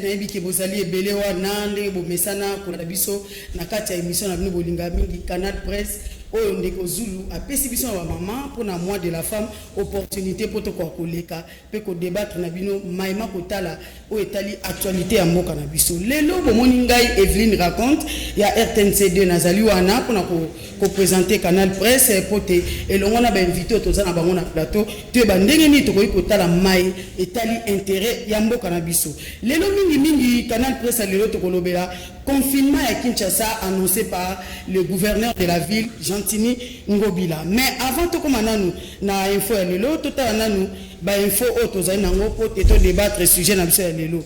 Nayebi ke bozali ebele wana ndenge bomesana kolanda biso na kati ya émission na bino bolinga mingi Canal Presse oyo ndeko Zulu apesi biso na maman pour na mois de la femme opportunité pour to koleka pe ko débattre na bino maima kotala o etali actualité ya mboka na biso lelo bomoni ngai Evelyne raconte ya RTNC2 nazali wana pour na ko présenter Canal Presse pote elongo na ba invité toza na bango na plateau te ba ndenge ni to ko kotala mai etali intérêt ya mboka na biso lelo mingi Canal Presse lelo to kolobela confinement à Kinshasa annoncé par le gouverneur de la ville Jantini Ngobila. Mais avant tout comme nous na info ya lelo tota nanu ba info auto za nango po teto débattre sujet na biso ya lelo.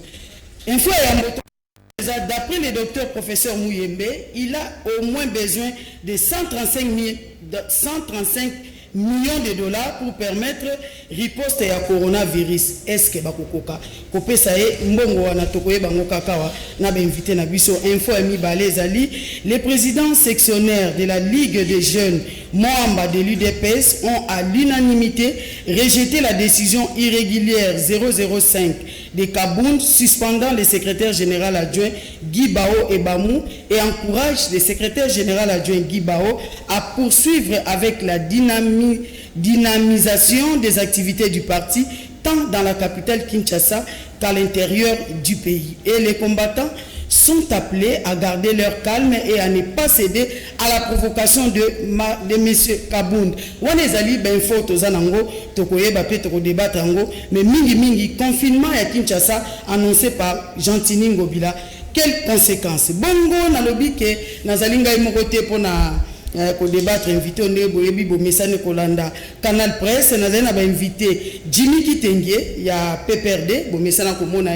Info ya moto d'après le docteur professeur Mouyembe, il a au moins besoin de 135 millions de dollars pour permettre riposte à coronavirus. Est-ce que bakokoka kopesa e mbongo wana tokoye bango kakawa na ba invité na biso info ami balezali les présidents sectionnaires de la Ligue des jeunes membres de l'UDPS ont à l'unanimité rejeté la décision irrégulière 005 de Kabound suspendant le secrétaire général adjoint Guy Bao Ebamou et encourage le secrétaire général adjoint Guy Bao à poursuivre avec la dynamisation des activités du parti tant dans la capitale Kinshasa qu'à l'intérieur du pays. Et les combattants sont appelés à garder leur calme et à ne pas céder à la provocation de M. Kabound. Wanezali ben photo zanango tokoye ba pe toko débattre ango mais mingi confinement à Kinshasa annoncé par Jantini Ngobila. Quelles conséquences? Bongo na lobi ke nazalinga imokote pona ko débattre invité on boyebi bo mesane kolanda Canal Presse nazana ba invité Jimmy Kitenge ya PPRD bo mesana ko mona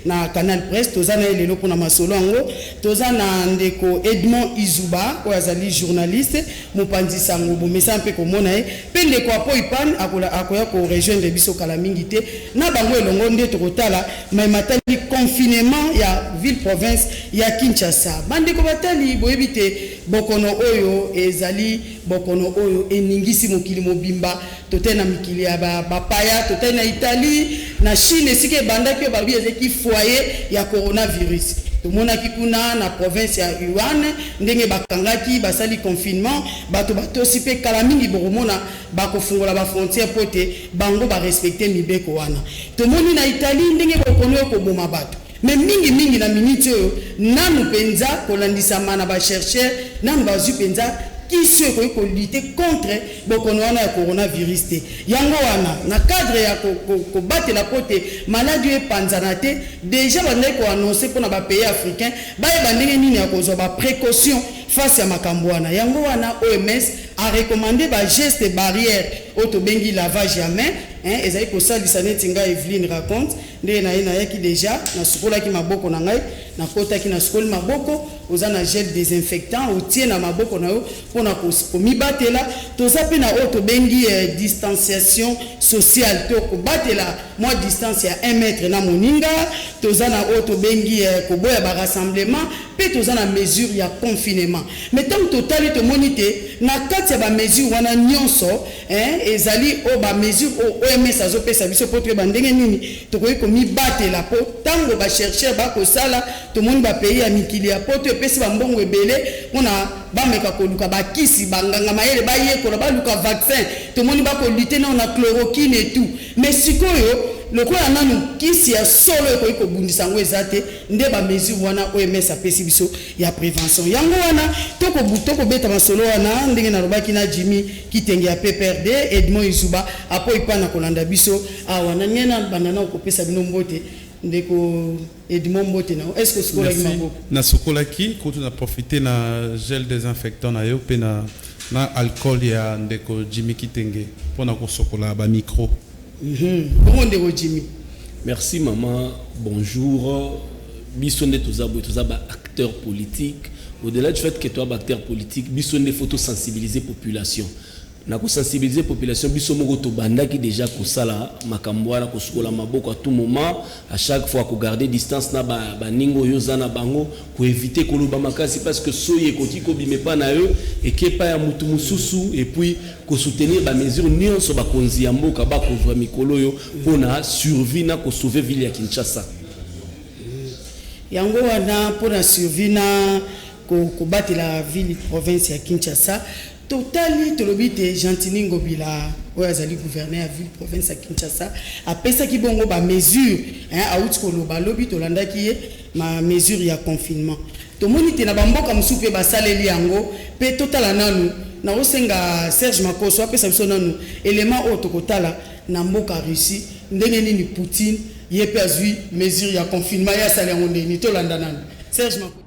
na Canal Presse tozana lelo pona masolo ngo tozana ndeko Edmond Izuba ko azali journaliste mopanzi sango bo mesana pe ko mona pende ko apo ipan akoya ko rejoindre biso kala mingi te na bango elongo nde tokotala mais matali confinement ya ville province ya Kinshasa bande ko batali boyebi te bokono oyo ezali bokono oyo eningisi mokili mobimba totena mikili ya bapaya totena Italie na Chine sike bandaki babi ezeki foyer ya coronavirus tomona kikuna na province ya Yuan ndenge bakangaki basali confinement bato batosi pe kala mingi bokomona bakofungola ba frontière pote bango ba respecter mibeko wana tomoni na Italie ndenge bokono ko boma bato mais mingi na minute nanu penza kolandisama na ba chercheur nanu bazu penza qui se ko lutter contre bokono wana ya coronavirus te yango wana na cadre ya ko battre la pote maladie e panzanate déjà bandé ko annoncer pour na ba pays africain ba e bandenge nini ya kozwa ba précaution face à makambo wana yango wana OMS a recommandé ba geste barrière auto bengi lavage ya main ezali ko salisa neti nga Evelyne raconte ndé na yaki déjà na sukola ki maboko na ngai na kota ki na sukoli maboko ozana gel désinfectant otie na maboko na yo pona ko mibatela toza pe na auto bengi distanciation sociale to ko batela moi distance ya 1 mètre na moninga toza na auto bengi ko boya ba rassemblement pe toza na mesure ya confinement mais tant total to monite na kati ya ba mesure wana nyonso ezali o ba mesure o OMS azopesa biso po to ba ndenge nini to ko mibatela po tango ba chercher ba ko sala to moni ba pays ya mikili ya poto epesi ba mbongo ebele mona ba meka ko luka ba kisi banganga mayele ba yekola ba luka vaccin to moni ba ko lutter na chloroquine et tout mais sikoyo lokola nanu kisi ya solo ko bundisa ngo ezate nde ba mesure wana OMS apesi biso ya prévention yango wana toko beta masolo wana ndenge na robaki na Jimmy Kitenge ya PPRD Edmond Izuba apo ipana kolanda biso wana nyena banana ko pesa bino mbote ndeko Edmond Mbotena est-ce que sokola ki maboko na sokola ki koto na profiter na gel désinfectant na yo pe na alcool ya ndeko Jimmy Kitenge pona ko sokola ba micro bongo ndeko Jimmy. Merci maman, bonjour. Bissonne tous acteur politique. Au-delà du fait que tu es acteur politique, Bissonne faut sensibiliser population. Na ko sensibiliser population biso moko to banda qui déjà ko sala makambo na ko sokola maboko à tout moment, à chaque fois ko garder distance na ba ningo yoza na bango ko éviter ko loba makasi parce que soye ko ti ko bime pa na yo et que pa ya mutu mususu et puis ko soutenir ba mesure nyonso ba konzi ya mboka ba ko vwa mikolo yo pona survie na ko sauver ville ya Kinshasa. Yango wana pona survie na ko batela ville province ya Kinshasa. Totali tolobite Gentini Ngobila oazali gouverneur à ville province à Kinshasa après ça qui bongo ba mesure a outko loba lobi tolanda ki ma mesure ya confinement to monite na bamboka musupe ba saleli yango pe totala nanu na osenga Serge Makoso apesa biso nanu élément auto kotala na mboka Russie ndenge nini Poutine yepe azui mesure ya confinement ya sala yango ndeni tolanda nanu Serge Makoso.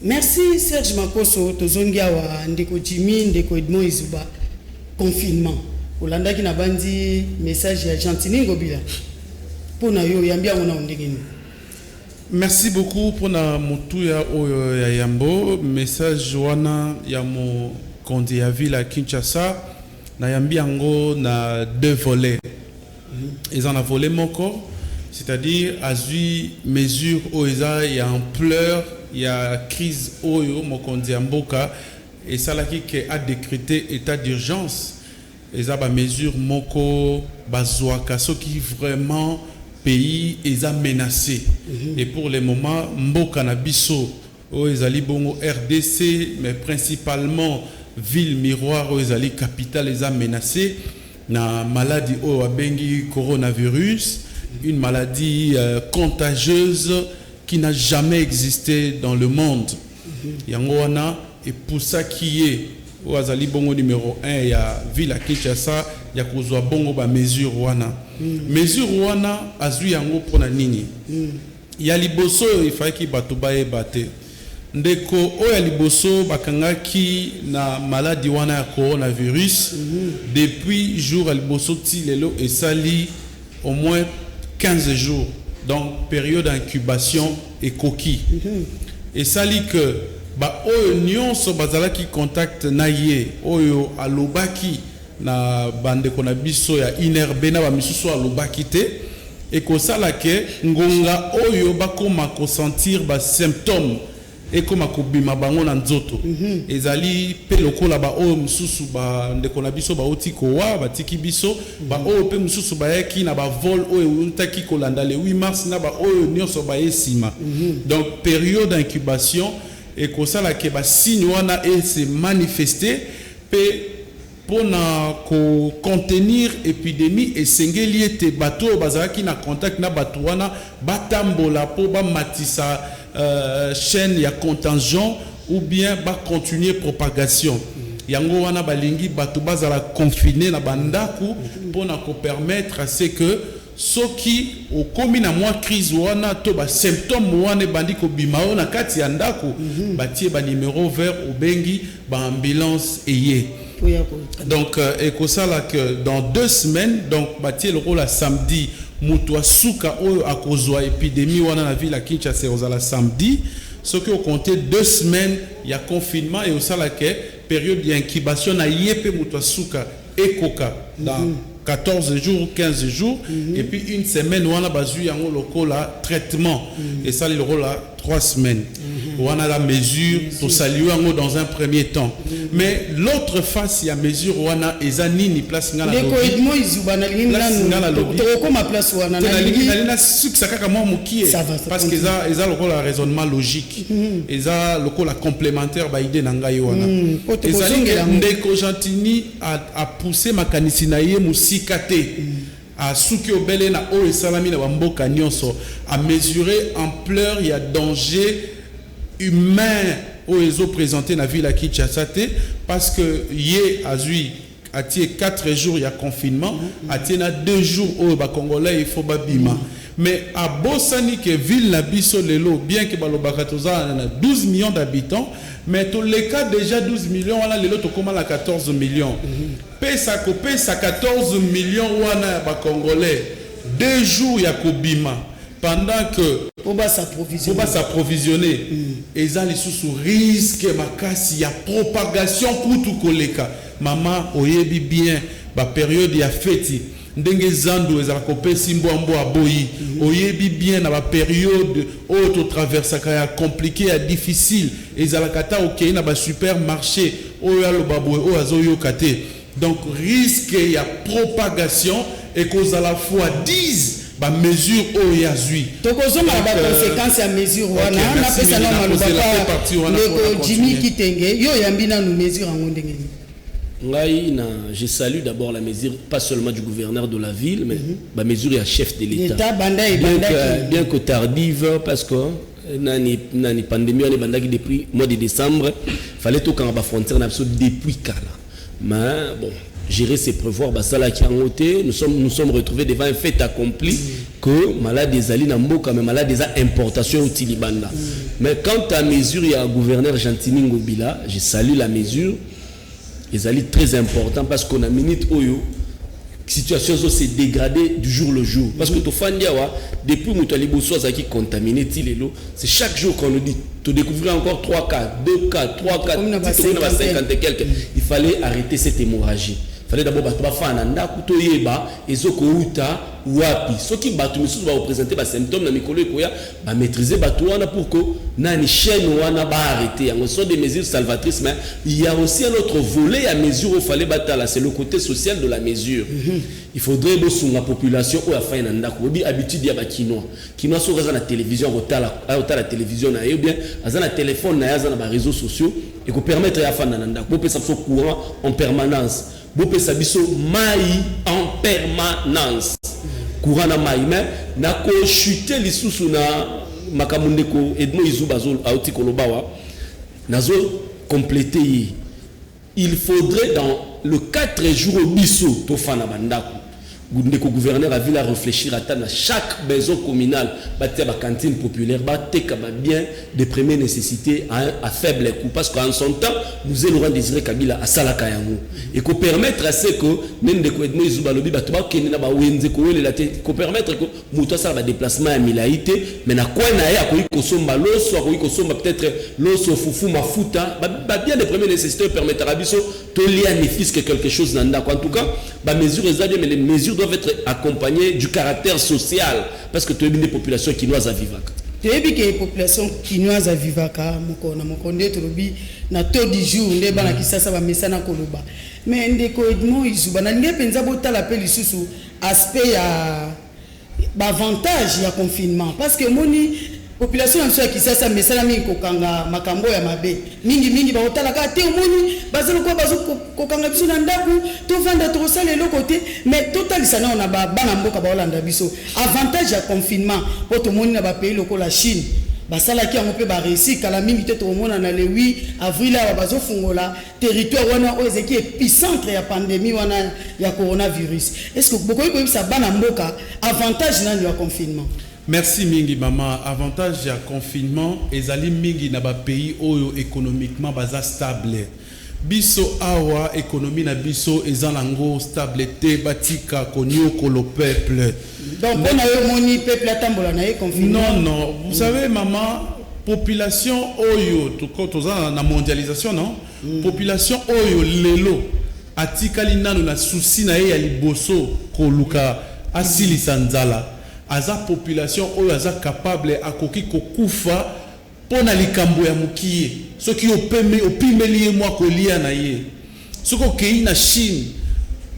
Merci Serge Makoso tozongia wa ndeko Jimmy ndeko Edmond Izuba confinement olanda ki na bandi message ya Gentini Ngobila pona yo yambia ngona ondengeni. Merci beaucoup pour na mutu ya oyo ya yambo message wana ya mo kondi ya ville à Kinshasa na yambia ngo na deux volets. Ils en a volé moko c'est-à-dire azui mesure oza ya ampleur il y a crise oyo mokondi mboka et ça là qui a décrété état d'urgence et ça ba mesure moko bazwaka ce qui vraiment pays est menacé et pour le moment mboka na biso o ezali bongo RDC mais principalement ville miroir o ezali capitale est menacé na maladie o abengi coronavirus une maladie contagieuse qui n'a jamais existé dans le monde. Yangoana et pour ça qui est au Azali Bongo numéro 1 il y a ville à Kinshasa il y a kozwa bongo ba mesure wana. Mesure wana azui yango pona nini. Il y a liboso il fallait ki batuba e bate. Ndeko o ya liboso bakangaki na maladie wana ya coronavirus depuis jour liboso ti lelo et sali au moins 15 jours. Donc période d'incubation et coquille. Et ça dit que ba oyo nyonso bazala ki contact naye oyo alobaki na bande kona biso ya inerbe na ba misusu alobaki te et ko sala ke ngonga oyo bakoma ko sentir ba symptômes et comme akobima bango na nzoto ezali pe lokola ba oyo mususu ba ndeko na biso ba otiko wa batiki biso ba oyo pe mususu ba yaki na ba vol oyo utaki kolanda le 8 mars na ba oyo nyonso ba esima donc période d'incubation et ko sala ke ba signe wana et se manifester pe pona ko contenir épidémie et sengeli ete bato bazaki na contact na bato wana batambola po ba matisa chaîne ya contingent ou bien ba continuer propagation yango wana balingi bato bazala confiné na bandaku pona ko permettre à ce que soki au komi na mwa crise wana to ba symptôme wana bandi ko bimao na kati ya ndako batie ba numéro vert au bengi ba ambulance eye. Donc et que ça là que dans 2 semaines donc batie le rôle à samedi Moutoua Souka oyo akozwa épidémie wana na ville à Kinshasa ozala samedi ce qui au compté 2 semaines il y a confinement et au sala que période d'incubation na yepé Moutoua Souka et Koka dans 14 jours 15 jours et puis une semaine wana bazu yango lokola traitement et ça le rôle là 3 semaines. On a la mesure pour saluer dans un premier temps. Mais l'autre face, il y a mesure on a ni place ngala lobby. Parce que ça le raisonnement logique. Et ça le complémentaire ba idée nanga wana. Ndeko Gentini a poussé makanisi na ye musikate. À souki obele na o esalami na bamboka nyonso à mesurer ampleur il y a danger humain au ezo présenté na ville à Kinshasa parce que yé azui a 4 jours il y a confinement a na 2 jours au ba congolais il faut babima mais à Bosani que ville na biso lelo bien que balobaka toza na 12 millions d'habitants mais tous les cas déjà 12 millions wana lelo to koma la 14 millions pesa 14 millions wana ba congolais 2 jours ya kobima pendant que on va s'approvisionner et ça les sous risque makasi ya propagation kutu koleka mama oyebi bien ba période ya fête ndenge zando ezala kopesi mbwambo aboyi oyebi bien na ba période auto traversaka ya compliqué ya difficile ezala kata okei na ba supermarché oyo alobabwe o azoyoka te donc risque ya propagation et cause à la fois 10 ba mesure o yazui tokozoma ba conséquences ya mesure wana na pesa na malobaka le Jimmy Kitenge yo yambina nous mesure en ndenge. Je salue d'abord la mesure, pas seulement du gouverneur de la ville, mais la mesure du chef de l'État. Bien que tardive, parce que la pandémie depuis le mois de décembre, il fallait tout quand la frontière depuis Kala. Mais bon, gérer ses prévoirs, nous sommes retrouvés devant un fait accompli que malade des alliés n'amboka, mais malade des importations au Tilibanda. Mais quant à la mesure, il y a le gouverneur Gentini Ngobila, je salue la mesure. Les alliés très important parce qu'on a minute oyo situation s'est dégradée du jour le jour parce que to fandiawa depuis Moutali Boussoza qui contaminé Tilelo c'est chaque jour qu'on nous dit tu découvrir encore 3 cas 2 cas 3 cas 50 et quelques il fallait arrêter cette hémorragie. Il fallait d'abord battre bafana ndaku to yeba ezoko uta wapi soki batu misusu ba représenter ba symptômes na mikolo ekoya ba maîtriser batu wana pour que nani chaîne wana ba arrêter en sont des mesures salvatrices mais il y a aussi un autre volet à mesure où fallait battre c'est le côté social de la mesure. Il faudrait bosunga la population ou afin na ndaku bi habitude ya ba kinois so raza na télévision la télévision na bien aza na téléphone na aza na ba réseaux sociaux et ko permettre ya fana na ndaku bo pesa so courant en permanence. Bopé sabiso mai en permanence courant na mai mais na ko chuter lisusu na makamunde ko Edmo Izubazol auti kolobawa nazo compléter il faudrait dans le 4 jours biso to fana bandako le gouverneur a vu la réfléchir à chaque maison communale, la cantine populaire, bien de premières nécessités à faible coût. Parce qu'en son temps, nous allons désirer Kabila à Salakayango. Et qu'on permettre à ce que, même de Edmo Izubalobi, qu'on permettre que Moutoua ça va déplacement à Milaïté, mais na quoi na ya ko somba l'os, ko somba peut-être l'os fufu mafuta, bien de premières nécessités permettra biso to lier ne fils que quelque chose nanda. En tout cas, mesures mais les mesures doivent être accompagnées du caractère social parce que tu as des populations quinoises à Vivaka. Tu as des populations quinoises à Vivaka, na taux du jour, les bana qui ça va mettre na koloba. Mais ndeko Edmond Izuba na nge penza bota la peli susu aspect ya avantage ya confinement parce que moni population en soi qui ça mesala mingi kokanga makambo ya mabe mingi ba otala ka te omoni bazelo ko bazo kokanga biso na ndaku to vanda to sala le côté mais total ça na on a bana mboka ba olanda biso avantage ya confinement pour tout monde na ba pays loko la Chine basala ki on peut ba réussir kala mingi te to mona na le 8 avril la bazo fungola territoire wana o ezeki épicentre ya pandémie wana ya coronavirus est-ce que beaucoup ko ça bana mboka avantage na ya confinement. Merci mingi maman. Avantage du confinement, ezali mingi na ba pays oyo économiquement baza stable. Biso awa économie na biso ezalango stabilité batika konyo ko le peuple. Donc on a eu moni peuple atambola na confinement. Non, vous savez maman, population oyo toza na mondialisation non? Population oyo lelo atikali nanu na souci na ye ya liboso ko luka asili sanzala. Aza population oyo aza capable akoki kokufa pona likambo ya mukie soki opimeli mwa kolia na ye soko okei na Chine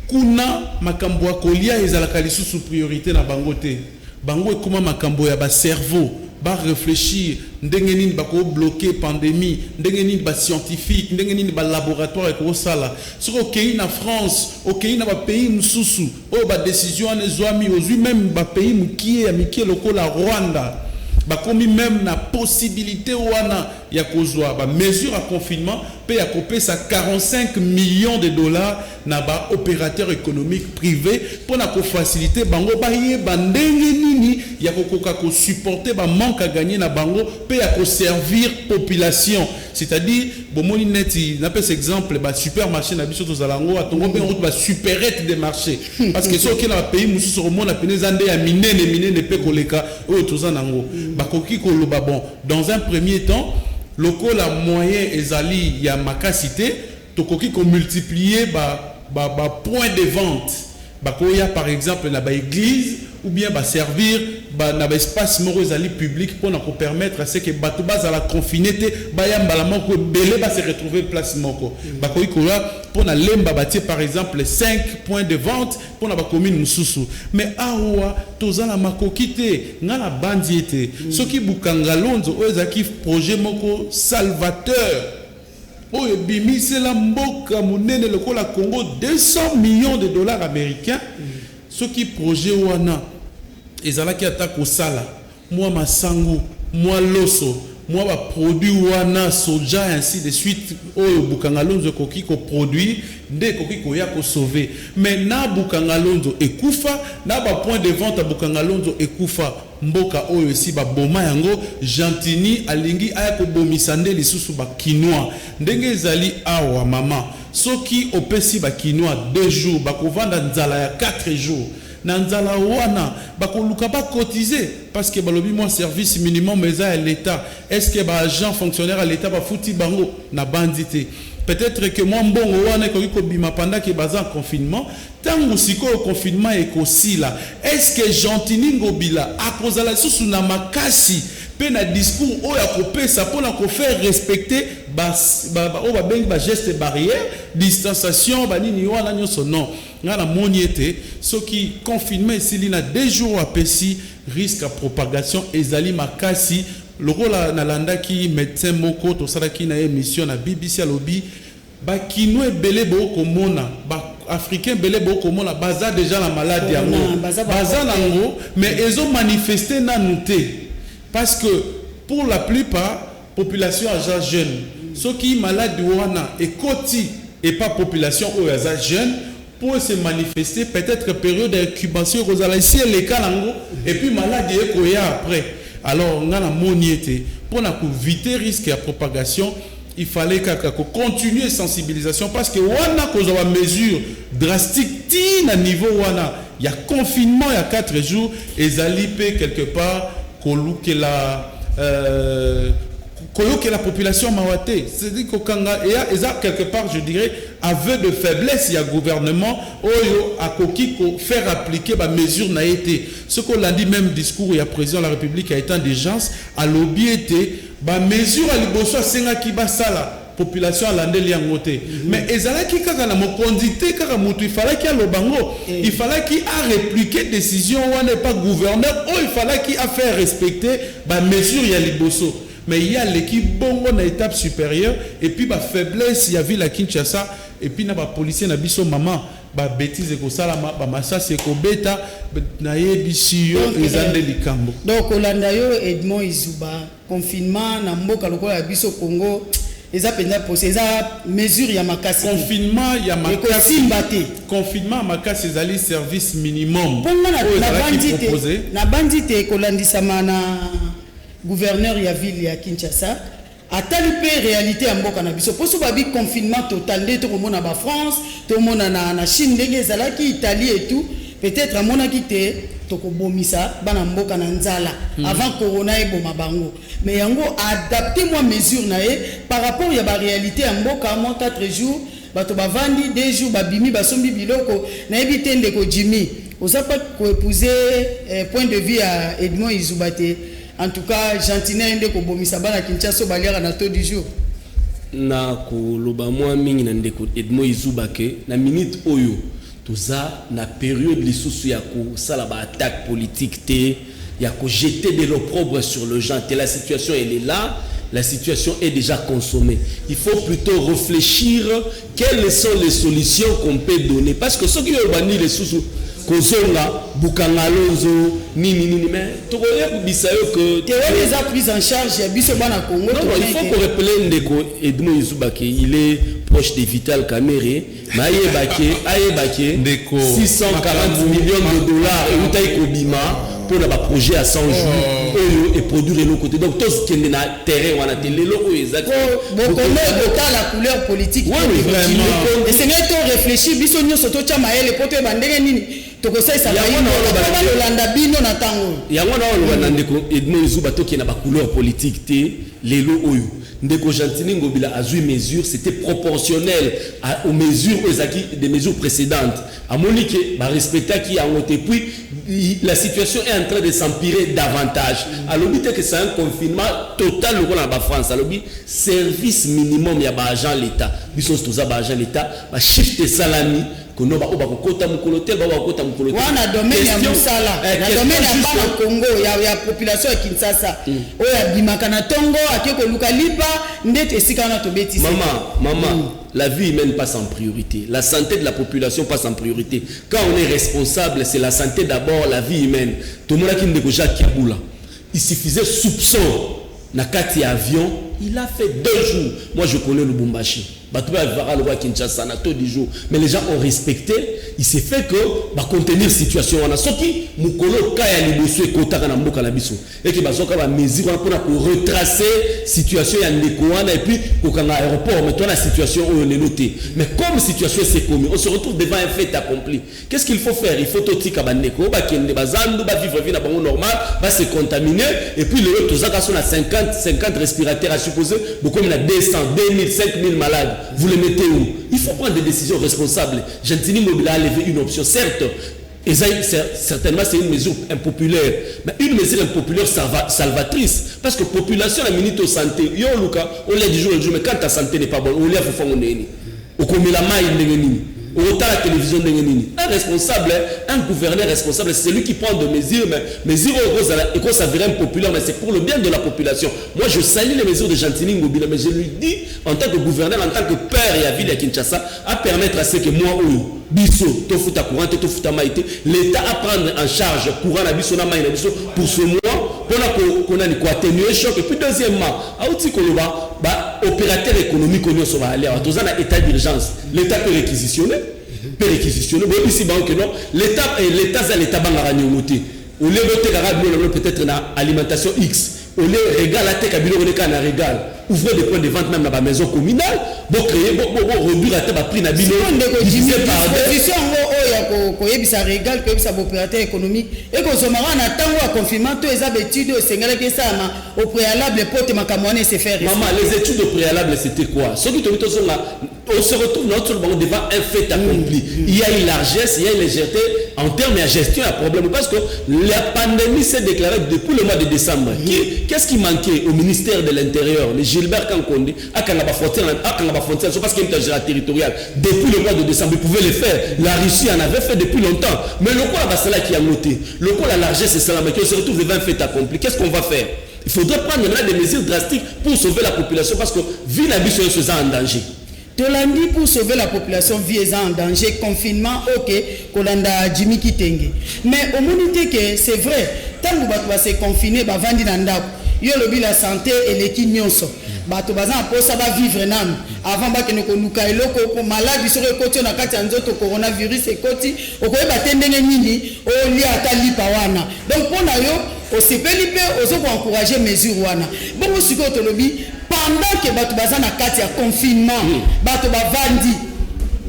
kuna makambo ya kolia ezalaka lisusu priorité na bango te bango ekoma makambo ya ba cerveau ba réfléchir ndenge nini bako bloquer pandémie ndenge nini ba scientifique ndenge nini ba laboratoire ko sala soko okei na France okei na ba pays mususu o ba décision ne zwami ozui même ba pays mukie ya mikie lokola Rwanda bakomi même na possibilité wana ya kozwa ba mesure à confinement pe ya kopesa 45 millions de dollars na ba opérateur économique privé pour na ko faciliter bango ba ye bandenge nini ya kokoka ko supporter ba manque à gagner na bango pe ya ko servir population c'est-à-dire bomoni neti na pese exemple ba supermarché na biso to zalango atongo pe route ba supérette des marchés parce que soki na pays mususu romona peneza nde ya minene pe koleka o tozanango bakoki ko loba bon dans un premier temps lokola moyen ezali ya makasité tokoki ko multiplier ba point de vente bakoya par exemple na ba église ou bien ba servir na ba espace moko ezali public pour na ko permettre à ce que bato bazala confiné te ba ya mbala moko belé ba se retrouver place moko bakoyi ko la pour na lemba batie par exemple 5 points de vente pour na ba commune mususu mais awa tozala makoki te ngala bandi te soki bukanga lonzo ezaki projet moko salvateur oyo bimise la mboka monene lokola Congo 200 millions de dollars américains ce qui projet wana ezalaki ata kosala mwa masangu mwa loso mwa ba produit wana soja ainsi de suite oyo bukanga lonzo koki ko produire nde koki ko ya ko sauver mais na bukanga lonzo ekufa na ba point de vente bukanga lonzo ekufa mboka oyo si ba boma yango Gentini alingi aya ko bomisa nde lisusu ba quinoa ndenge ezali awa mama soki opesi ba quinoa 2 jours ba kovanda nzala ya 4 jours na nzala wana bakoluka ba cotiser parce que balobi moi service minimum eza à l'état est-ce que ba agent fonctionnaire à l'état ba futi bango na bandité peut-être que moi mbongo wana ko bima pendant que baza en confinement tango siko confinement ekosila est-ce que Gentini ngobila akozala susu na makasi pe na discours oya kopesa pona ko faire respecter ba bengi ba geste barrière distanciation ba nini wana nyoso non ngana moniete soki confinement esili na 2 jours apesi risque à propagation ezali makasi lokola na landaki médecin moko to salaki na émission na BBC alobi ba kino ebele bo komona ba africain belé bo komona baza déjà la maladie yango baza nango mais ils ont manifesté na nouté parce que pour la plupart population âgée jeune ceux qui malade wana et koti et pas population âgée jeune pour se manifester peut-être période d'incubation rozala ici les cas nango et puis maladie ekoya après alors on a la moniété pour na éviter risque à propagation il fallait qu'on continue sensibilisation parce que wana cause wa mesure drastique ti na niveau wana il y a confinement il y a 4 jours et zalipé quelque part que la population mawate c'est-à-dire que et ça quelque part je dirais aveu de faiblesse il y a gouvernement oyo akoki ko faire appliquer ba mesure na été ce qu'on l'a dit même discours il y a président de la République a été en urgence à lobby était ba mesure à liboso senga ki basala population à l'andeli yangote mais ezalaki kaka na mokondité kaka mutu il fallait qu'il y bango il fallait qu'il a répliqué décision ou n'est pas gouverneur il fallait qu'il a fait respecter ba mesure ya liboso mais il y a l'équipe bongo na étape supérieure et puis ba faiblesse il y a vu la Kinshasa et puis na ba policier na biso maman ba bêtise ko salama ba masasi ko beta na yebisi yo ezande likambo donc olanda yo Edmond Izuba confinement na mboka lokola biso Congo eza penda posé eza mesure ya makasi confinement ya makasi confinement makasi ezali service minimum na bandite kolandisama na gouverneur ya ville ya Kinshasa atali pe réalité ya mboka na biso poso babi confinement total nde to komona ba France to mona na Chine ndenge ezalaki Italie et tout peut-être amona kite to kobomisa bana mboka na nzala avant corona eboma bango mais yango adapter moi mesure na ye par rapport ya ba réalité ya mboka mo 4 jours bato bavandi 2 jours babimi basombi biloko na ebitende ko Jimmy oza pas ko épouser point de vue à Edmond Izubate en tout cas Gentine ende ko bomisa bana Kinshasa baliaka na taux du jour. Na ko loba moi mingi na ndeko Edmo Izubake na minute oyo toza na période lisusu ya ko sala ba attaque politique te ya ko jeter de l'opprobre sur le gens. La situation elle est là. La situation est déjà consommée. Il faut plutôt réfléchir quelles sont les solutions qu'on peut donner. Parce que ceux qui ont banni les sous Kozonga, Bukangalonzo, Nini, mais tu connais que tu as déjà pris en charge Congo. Non, il faut qu'on rappelle Ndeko Edmo Izubake, il est proche de Vital Kamere, Aye Bake, 640 millions de dollars, et Utaï Kobima. Pour le projet à 100 jours et produire de l'autre côté. Donc, tout ce qui est dans le terrain, on a des logos exactement. Bon, la couleur politique. Oui, vraiment. Et c'est bien de réfléchir. Bisogno soto chama ele poto bandenge nini. Toko sai ça va y Landa bino na tango. Ya wana wana ndeko Edmo Izubato qui na ba couleur politique té lelo oyo. Ndeko Gentini Ngobila a joué mesures, c'était proportionnel aux mesures des mesures précédentes. À Monique, bah respecter qui a monté puis la situation est en train de s'empirer davantage. Alors dit que c'est un confinement total au la France. Alors dit service minimum ya ba agent l'État. Biso toza ba agent l'État, ba shift salami kono ba kota mukolotel ba kota mukolotel. Wana domaine ya musala. Na domaine ya bana Congo ya population ya Kinshasa. Oya bimaka na tongo akeko luka lipa ndete esika na tobeti. Maman, la vie humaine passe en priorité. La santé de la population passe en priorité. Quand on est responsable, c'est la santé d'abord, la vie humaine. Tout le monde qui ne déjà Kiaboula. Il suffisait soupçon. Nakati avion, il a fait 2 jours. Moi, je connais le Lubumbashi. Mais les gens ont respecté. Il s'est fait que contenir la situation. On a sorti Mukolo Kaya Liboso et Kotaka na Mboka na biso. Et que basoka ba mesure pour retracer situation ya Ndekoana et puis au aéroport. Mais toi la situation on est noté. Mais comme situation s'est commise, on se retrouve devant un fait accompli. Qu'est-ce qu'il faut faire? Il faut totika ba Ndeko ba kende bazandu ba vivre vie na bango normal, va se contaminer et puis les autres zaka sont à 50 respirateurs à supposer, beaucoup on a 200, 2000, 5000 malades. Vous les mettez où? Il faut prendre des décisions responsables. Gentini Mobila a levé une option, certes. Et ça, certainement, c'est une mesure impopulaire. Mais une mesure impopulaire salvatrice. Parce que la population, la minute de santé, yo, Luca, on l'a dit jour le jour, mais quand ta santé n'est pas bonne, on l'a fait on commet la maille de autant la télévision un responsable, un gouverneur responsable, c'est celui qui prend des mesures, mais mesures et qu'on s'avérait impopulaire, mais c'est pour le bien de la population. Moi, je salue les mesures de Gentini Ngobila, mais je lui dis, en tant que gouverneur, en tant que père et à ville à Kinshasa, à permettre à ce que moi, biso, tofuta courant, tofuta maïté, l'État à prendre en charge courant à biso na maïna biso pour ce mois, pour qu'on a atténuer le choc. Et puis deuxièmement, à outil opérateur économique on est aller à tous un état d'urgence. L'État peut réquisitionner. Bon ici l'État c'est l'État bangarani outi. Au lieu de peut-être na alimentation X. Au lieu régal à tête kabilo on est na régal. Ouvrez des points de vente même dans la maison communale. Bon créer réduire à tête prix na bino. Divisé par position ko yebisa régal ko yebisa opérateur économique et ko somara na tango à confinement to eza études au Sénégal que ça au préalable pote makamone se faire. Maman, les études au préalable c'était quoi? Ce qui on se retrouve devant un fait accompli. Il y a une largesse, il y a une légèreté en termes de gestion, un problème parce que la pandémie s'est déclarée depuis le mois de décembre. Qu'est-ce qui manquait au ministère de l'Intérieur? Le Gilbert Kankonde, à Kanaba frontière, parce qu'il y a une gérance territoriale. Depuis le mois de décembre, ils pouvaient le faire. La Russie en avait fait depuis longtemps. Mais le quoi, c'est là qui a noté. Le quoi, la largesse, c'est ça, mais on se retrouve devant un fait accompli. Qu'est-ce qu'on va faire? Il faudrait prendre des mesures drastiques pour sauver la population parce que vie la vie se en danger. Tolandi pour sauver la population vie en danger, confinement, ok, Kolanda Jimmy Kitenge. Mais au monde que c'est vrai, tant que va se confiner, va vendre dans l'endroit. Yo lobi la santé et l'équipe nyonso. Bato bazan po ça va vivre nam avant ba ke ko nuka eloko ko malade sur côté na kati nzoto coronavirus e koti okoye batendenge nini o li ata lipa wana. Donc pona yo o sepeli pe ozo ko encourager mesure wana. Bon siko to lobi pendant que bato bazan na kati ya confinement bato ba vandi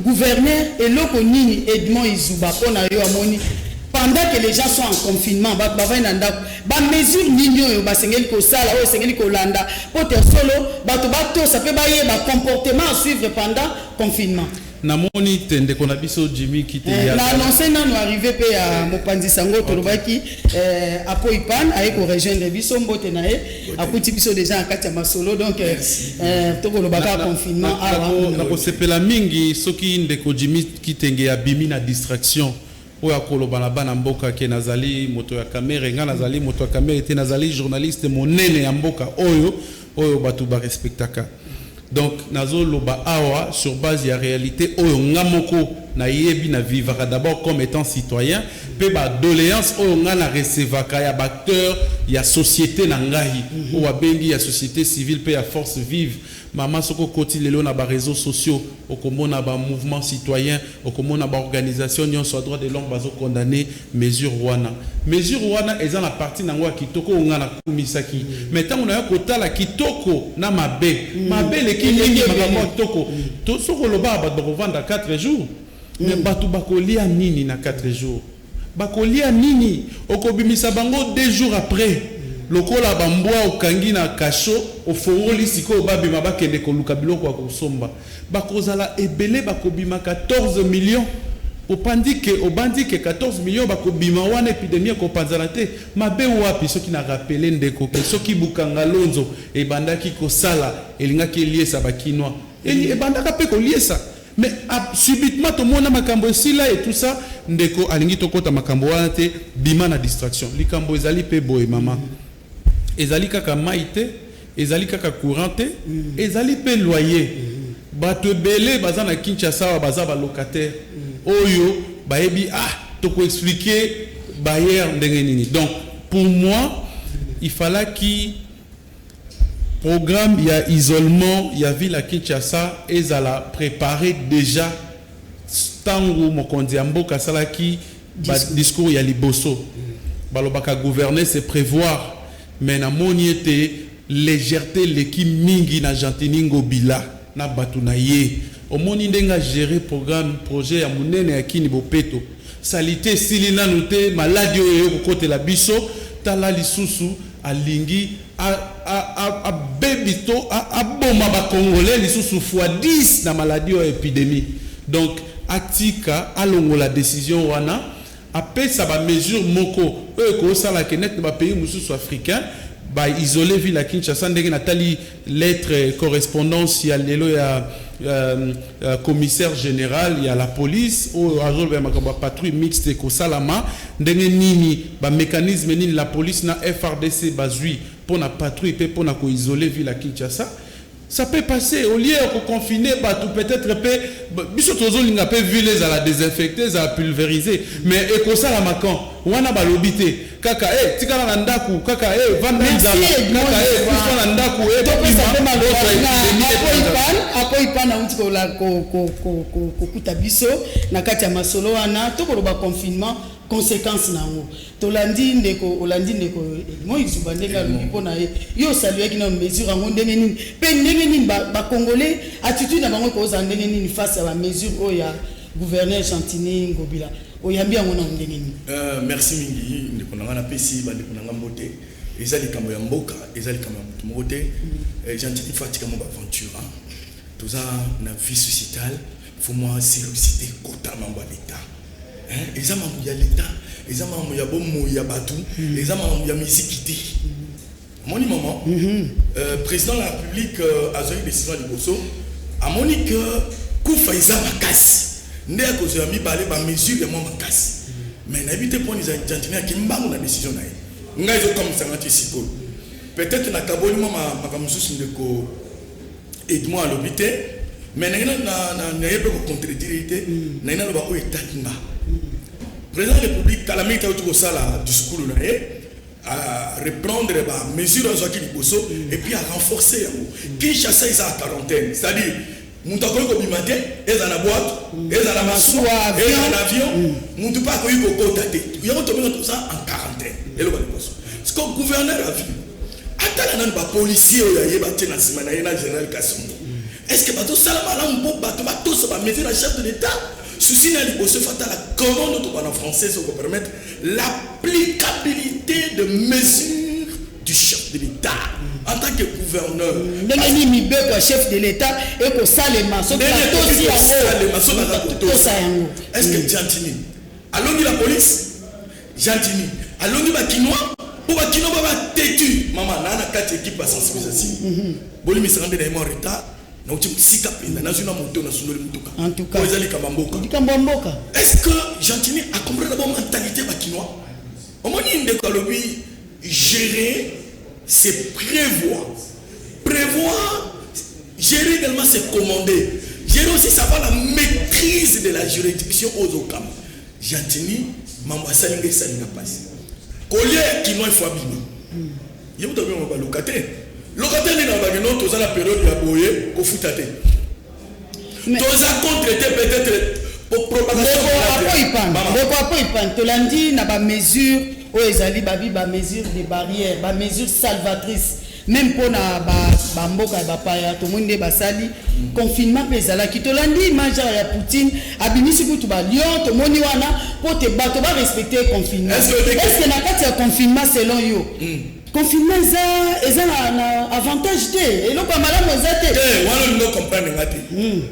gouverneur eloko nini Edmond Izuba pona yo amoni. Pendant que les gens sont en confinement, ba mesure nino ba sengeli ko sala o sengeli ko landa pour te solo ba to ça peut ba comportement à suivre pendant confinement. namoni tende kona biso Jimmy qui te na annoncé nanu arrivé pe ya mopanzi sango tolobaki apo ipan aye ko rejoindre biso mbote na ye akuti biso déjà en kati ya masolo donc tokolobaka confinement na ko sepela mingi soki ndeko Jimmy qui tenge ya bimi na distraction oya koloba na bana mboka ke nazali moto ya kamera nga nazali moto ya kamera te nazali journaliste monene ya mboka oyo batu ba respectaka. Donc nazo loba awa sur base ya réalité oyo ngamoko na yebi na vivre d'abord comme étant citoyen pe ba doléance oyo nga na recevaka ya acteur ya société na ngai ou abengi ya société civile pe ya force vive mama soko koti lelo na ba réseaux sociaux okomona ba mouvement citoyen okomona ba organisation nyonso droit de l'homme bazo condamner mesure wana eza na partie nango kitoko nga na kumisaki mais tango na kotala kitoko na mabe le kingi makambo kitoko to soko loba ba vendre 4 jours mais batu bakolia nini na 4 jours bakolia nini okobimisa bango 2 jours après lokola bambwa okangi na kasho ofongoli siko babima bakende koluka biloko ya kosomba bakozala ebele bakobima 14 millions obandi ke 14 millions bakobima wana epidemie kopanzana te mabe wapi soki na rappeler ndeko ke soki bukanga lonzo ebandaki kosala elingaki eliesa bakinwa ebandaka pe koliesa mais subitement to mona makambo esila et tout ça ndeko alingi tokota makambo wana te bima na distraction likambo ezali pe boye mama ezali kaka maite ezali kaka courant te ezali pe loyer bato belé baza na Kinshasa baza ba locataire oyo baebi toko expliquer bayer ndenge nini. Donc pour moi il fallait qu'il programme il y a isolement il y a ville à Kinshasa et ça l'a préparé déjà tango mokonzi mboka salaki discours ya liboso balobaka gouverner c'est prévoir mais na moni était légèreté l'équipe mingi na Jantiningo bila na batu na ye omoni ndenga gérer programme projet ya munene ya kini bopeto salité silina noté maladie oyo kote la biso tala lisusu alingi a bebito a boma ba congolais lisusu fois 10 na maladie ou épidémie. Donc atika alongo la décision wana apesa ba mesure moko ko sala kenet ba pays mususu africain ba isoler ville à Kinshasa ndenge natali lettre correspondance ya lelo ya commissaire général il y a la police ou azolbe makamba patrouille mixte ko salama ndenge nini ba mécanisme nini la police na FRDC bazui pour na patrouille pe pour na ko isoler ville à Kinshasa. Ça peut passer au lieu de confiner tout peut-être biso tozolinga pe ville à la désinfecter à pulvériser mais eko sala makan wana balobité kaka tikala na ndaku kaka vanda kaka kufa na ndaku apo ipana untiko la ko kuta biso na kati ya masolo wana to ko ba confinement conséquence nango tolandi ndeko olandi ndeko mo izuba ndenga lupona yo saluer ki na mesure ngo ndenge nini pe ndenge nini ba congolais attitude na bango ko za ndenge nini face à la mesure oya gouverneur Chantini Ngobila oyambi yango na ndenge nini. Merci mingi ndeko na ngana pesi ba ndeko na ngambote ezali kambo ya mboka ezali kambo ya mutu mote Chantini fatika mo ba aventure tout ça na vie sociétale faut moi servicité kota mambo l'état les hommes il y a l'état les hommes il y a bon il y a batou les hommes il y a musique mon moment président de la République a eu décision de Bosso a moni que kufa isa makasi ndé a cause ami balé ba mesure de mon makasi mais n'habite pour les Argentiniens qui mbango na décision na ngai zo comme ça ngati sikolo peut-être na kaboli mama makamususu ndeko aide-moi à l'hôpital mais na yebe ko contredire na ina lo ba ko etakinga président de la République Kalami Taoutou Sala du school à reprendre les mesures à Joaquin Bosso et puis à renforcer. Kinshasa ils à quarantaine, c'est-à-dire Moutako Bimate, ils à la boîte, ils à la massue, ils à l'avion, Moutoupa Koyi Boko Tate. Il y a tout ça en quarantaine. Et le Bosso. Ce que le gouverneur a vu, attends un policier ou y a battu dans ce moment général Kassongo. Est-ce que bateau Salama là on bateau ça va mettre la chef de l'État? Souci n'a pas fatal comment notre en français ça peut permettre l'applicabilité de mesures du chef de l'État. En tant que gouverneur. Chef de l'État et que ça les maçons. Est-ce que Jantini allons la police? Jantini allons les Kinois? Ou les Kinois va têtu? Maman, on a 4 équipes à sensibilisation. Bon, ils se rendent en retard. En tout cas, est-ce que Jantini a compris la mentalité bakinois? Au moins, il dit gérer, c'est prévoir. Prévoir, gérer également, c'est commander. Gérer aussi, ça va la maîtrise de la juridiction aux Okam. Jantini, Mamba Salingue Salinga passe. Collier qui nous faut abîmer. Il y a un locataire. Locataire n'est pas non, tous la période de la boye, au foutate. Tous à contre-traité peut-être pour propagation. Tu l'as dit, n'a pas mesure, où ezali babi ba mesure de barrière, ba mesure salvatrice. Même pour na ba mboka ba paya, tout le monde basali confinement pesala. Qui te l'a dit, manger ya Poutine, abimisi pour tout ba Lyon, tout moni wana pour te battre, va respecter le confinement. Est-ce que na kati ya confinement selon yo? Confinement est un avantage de et le pas malade aux athées. On ne comprend pas.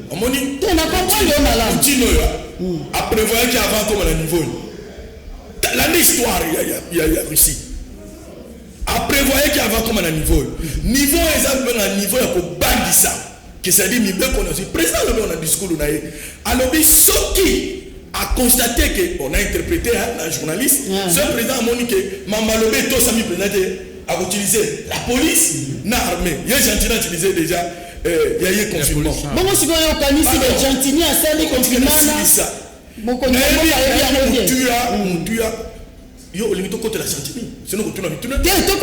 On m'a dit tu n'as pas compris le malade. Après voir qu'il y a avant comme un niveau. L'année histoire il y a Russie. Après voir qu'il y a avant comme un niveau. Niveau est un niveau pour bandi ça. Que ça dit mais bien qu'on a dit président on a discours on a alors ce qui a constaté que on a interprété la journaliste ce président a monique Mamalobé tout ça mi présenté à utiliser la police, l'armée. Il y a Jantini utilisé déjà, il y a eu confinement. Bon, si vous avez organisé les Jantini à ça, les confinements, tu as, yo, limite côté la Jantini. Sinon, tu n'as pas. Tu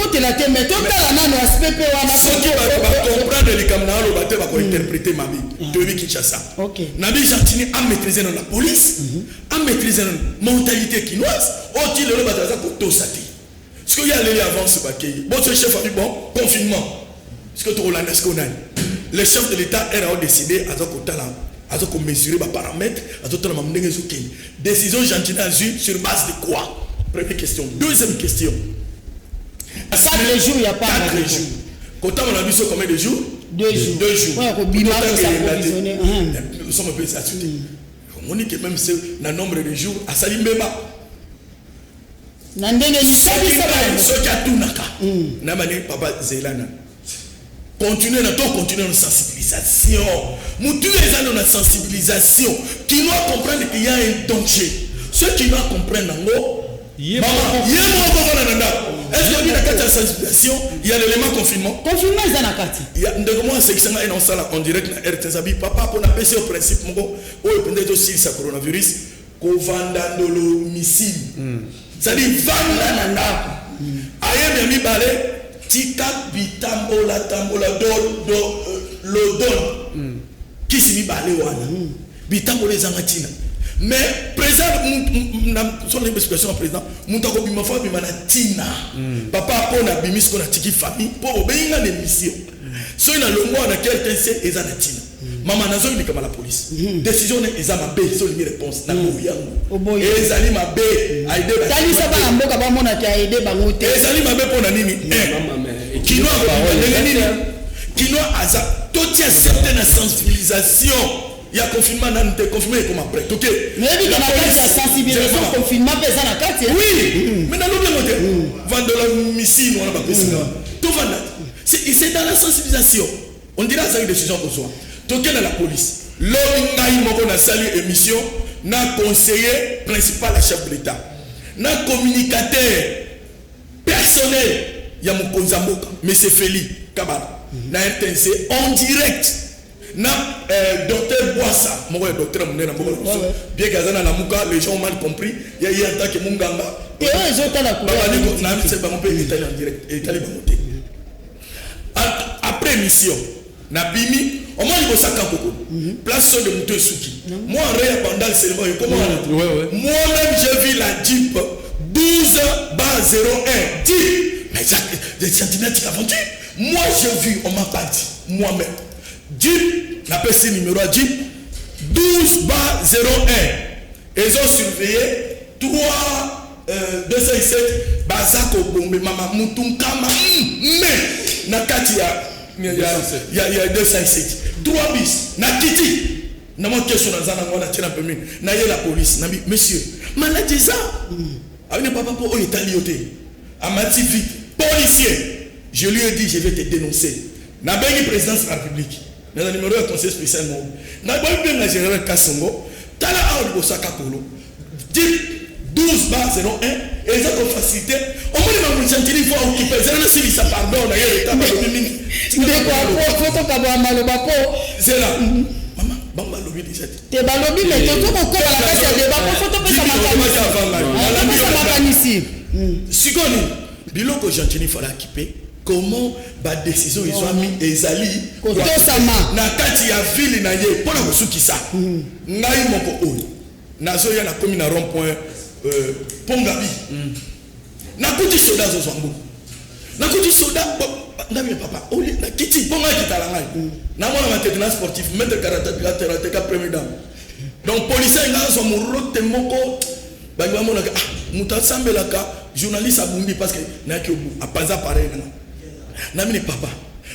côté la tête, mais tu as la main au aspect. Ce qui va comprendre les camarades, va interpréter ma vie. De Kinshasa. Nabi Jantini a maîtrisé dans la police, a maîtrisé la mentalité chinoise, au-dessus de l'obataza pour tout ça. Est-ce qu'il y a les avant ce paquet? Bon, ce chef a dit bon, confinement. Est-ce que tu as ce qu'on a? Le chef de l'État a décidé à mesurer les paramètres, à décision Jantini sur base de quoi? Première question. Deuxième question. 4 jours, il n'y a pas 4 jours. Quand on a vu ça combien de jours? 2 jours. 2 jours. Nous sommes un peu saturés. On dit que même le nombre de jours, à Salimbeba. Ce qui a tout naka. Namane papa Zelana. Continuez notre sensibilisation. Nous tous les ans dans la sensibilisation. Qui doit comprendre qu'il y a un danger. Ceux qui doivent comprendre est-ce qu'on dit dans la sensibilisation, il y a l'élément confinement? Confinement, il y a la carte. Il y a un salle en direct dans RTSABI. Papa, pour appeler au principe, où il peut être aussi ce coronavirus, qu'on vend dans le missile. C'est-à-dire, vanda nanda. Aye mi balé, tika bitambola tambola l'odon. Qui s'y balé wana? Bitambola zangatina. Mais président, sur l'expression président, moutako bimafa bimanatina. Papa on a bimis qu'on a tiki famille pour obéir à des missions. So il a le mois dans quel temps c'est ezanatina. Maman nazo il comme la police. Décision est ma B, c'est une réponse na boyango. Ezali ma B, aider. Tali ça ba mboka ba mona ki aider bango te. Ezali ma B pour na nini? Qui doit aza tout y a certaine sensibilisation. Il y a confinement dans le confinement comme après. OK. Mais il y a la sensibilisation confinement pesa na carte. Oui. Mais dans l'autre côté, vendre la missile on a pas possible. Tout va là. C'est dans la sensibilisation. On dira ça une décision pour soi. Toqué dans la police. L'homme n'a pas salué émission, n'a conseiller principal à chef de l'État. N'a communicateur personnel, il y a mon Konzamboka, M. Feli Kabala. N'a RTNC en direct. N'a docteur Boissa, mon docteur Mounena, bien qu'à la Mouka, les gens ont mal compris. Il y a eu un temps que Mungamba. Et eux, ils ont la couleur. En direct. Après émission, Nabimi, au moins il va s'accorder beaucoup. Place de Moutou Souki. Moi, en réel, pendant le seulement, moi-même, j'ai vu la Jeep 12/01 Jeep. Mais des centimètres aventure. Moi, j'ai vu, on m'a pas dit, moi-même. Jeep, la PC numéro Jeep 12/01. Ils ont surveillé 3 207 bazako bombe mama mutunkama mais na kati il y a 207 3 bis na kiti na mon question na zana ngona tena peu na ye la police na monsieur malade ça avec papa pour on italioté a mati vite policier je lui ai dit je vais te dénoncer na bengi présidence de la République na numéro de conseil spécial mo na bien la général Kassongo tala a bosaka polo 12/01 et ça pour faciliter au moins ma gentili faut occuper ça na si ça pardon na ye état ba mini photo kaba maloba po c'est là maman bamba lobi 17 te balobi mais toto ko ko la kati ya débat ko photo pesa makanisi sikoni biloko gentili faut l'équiper comment ba décision ils ont mis ezali kotosama na kati ya ville na ye pona kosukisa ngai moko oyo nazo ya na komi na rond point Pongabi na kuti soda zo zambu na kuti soda ndami papa oli na kiti ponga kitala ngai na mona maintenance sportif mettre karateka premier dame donc policier ngazo murote moko bangwa mona mutasambela ka journaliste abumbi parce que na ki obu apanza pareil na mini papa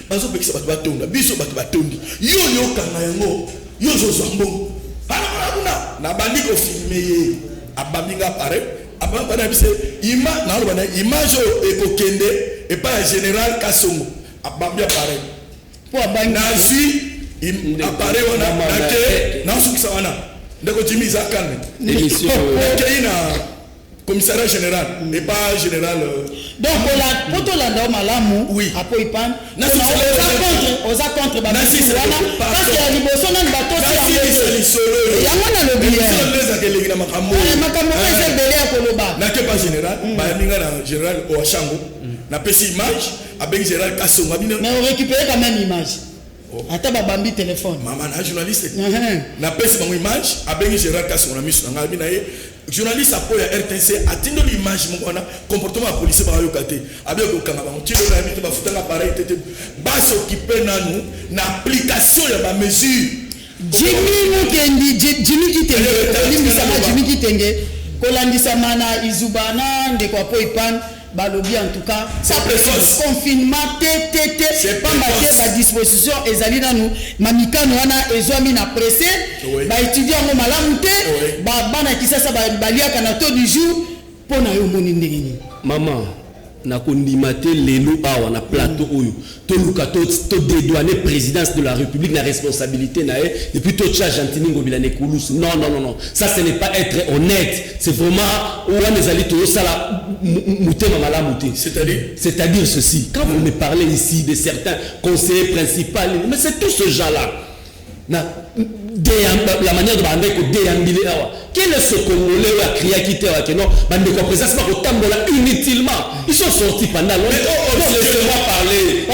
bazo pekisa batu batonda biso batu batondi yo kanga yango yo zo zambu na bandi ko filmer ye ababinga pare ababa na bise image ekokende et pas général Kassongo abambia pare po abanga na vi appareil wana nake na sukisa wana ndeko Jimmy Zakane émission na commissariat général et pas général donc la poto la ndo malamu apo ipan na oza contre ba parce que liboso na bato ya mwana lobi les makambo eza belé ya koloba na ke pas général ba ninga na général Oachango na pesi image avec général Kassongo mais on récupère quand même image ata babambi téléphone maman na journaliste na pesi bango image avec général Kassongo na miso na ngai na ye journaliste apo ya RTC atindo l'image moko na comportement ya police ba yokate avec ko kanga bango tindo na mito ba futanga pareil tete ba s'occuper nanu na application ya ba mesure Jimmy Kitenge kolandisa mana izubana ndeko apo ipan balobi en tout cas ça confinement tété pas marqué ba disposition ezali nanu mamikano wana ezwami na pressé ba étudiant mo malamu te ba bana kisasa ba baliaka na taux du jour pona yo moni ndengeni maman na kondimate lelo awa na plateau oyo to luka to dédouaner présidence de la République na responsabilité na et puis to charge Gentili Ngobila Nekoulouss non ça ce n'est pas être honnête c'est vraiment on ezali to sala mutema malamu te c'est-à-dire ceci quand vous me parlez ici de certains conseillers principaux mais c'est tout ce genre là la manière de parler quel est ce Congolais qui a crié qui était que non bande de présence pas autant inutilement ils sont sortis pendant longtemps laissez-moi parler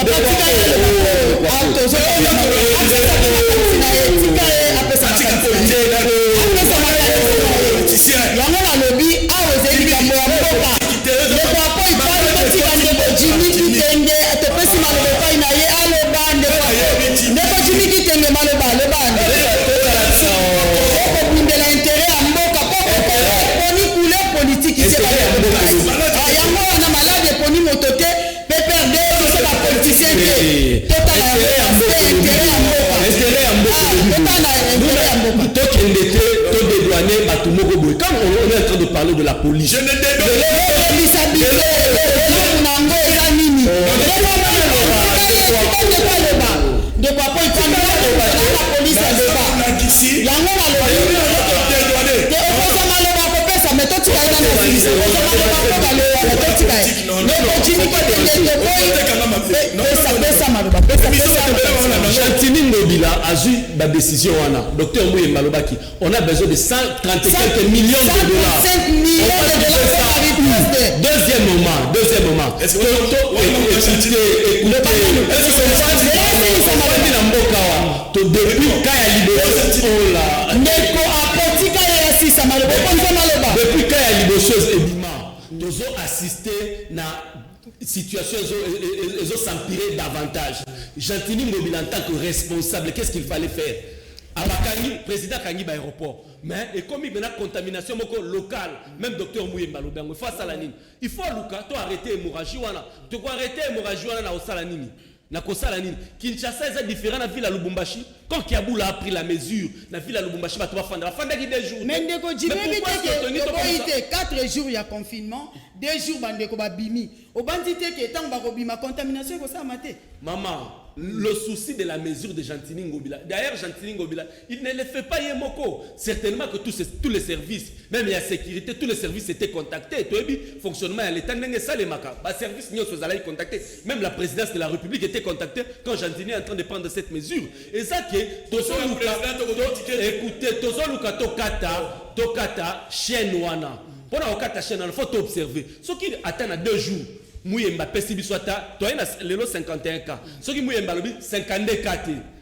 quand on est en train de parler de la police, je ne Gentili Ngobila a eu la décision docteur Mouye Malobaki on a besoin de 130 quelques millions de dollars. Deuxième moment est-ce que depuis quand il y a liboso nous avons assisté na situation ils ont s'empirer davantage. Gentili Ngobila en tant que responsable qu'est-ce qu'il fallait faire abakangi président kangi ba aéroport mais et comme il y a une contamination locale même docteur Mouyemba Lobango face à la nini il faut luka to arrêter hémorragie wana to ko arrêter hémorragie wana na osala nini na kosala nini Kinshasa est différent na ville à Lubumbashi quand Kiaboula a pris la mesure la ville à Lubumbashi va trois fanda qui des jours mais ndeko jibeli te 4 jours il y a confinement 2 jours bandeko babimi obandi te ke tant ba kobima contamination ko sa maté maman le souci de la mesure de Gentini Ngobila. D'ailleurs, Gentini Ngobila, il ne le fait pas Yemoko. Certainement que tous les services, même la sécurité, tous les services étaient contactés. Tout le fonctionnement à l'État, les services contactés. Même la présidence de la République était contactée quand Gentini est en train de prendre cette mesure. Et ça qui est, écoutez, Tozoluka Tokata, Chienouana. Pendant Okata Chienouana, il faut observer. Ce qui attend à 2 jours. Mouyemba pesi biswata toi na lelo 51 cas ce qui Mouyemba lobi 52 cas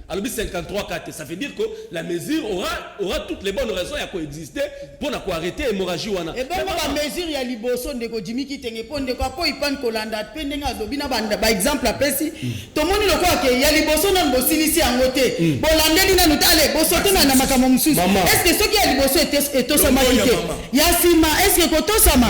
alors 53 cas ça veut dire que la mesure aura toutes les bonnes raisons à coexister pour na ko arrêter hémorragie wana et ben la mesure ya liboso ndeko Jimmy Kitenge ponde ko apo ipan kolanda pende nga zobina ba exemple apesi to moni lokwa ke ya liboso na bosilisi angote bolandeli na nutale bosote na makamo mususu est-ce que ce qui ya liboso est to somakite ya sima est-ce que ko to sama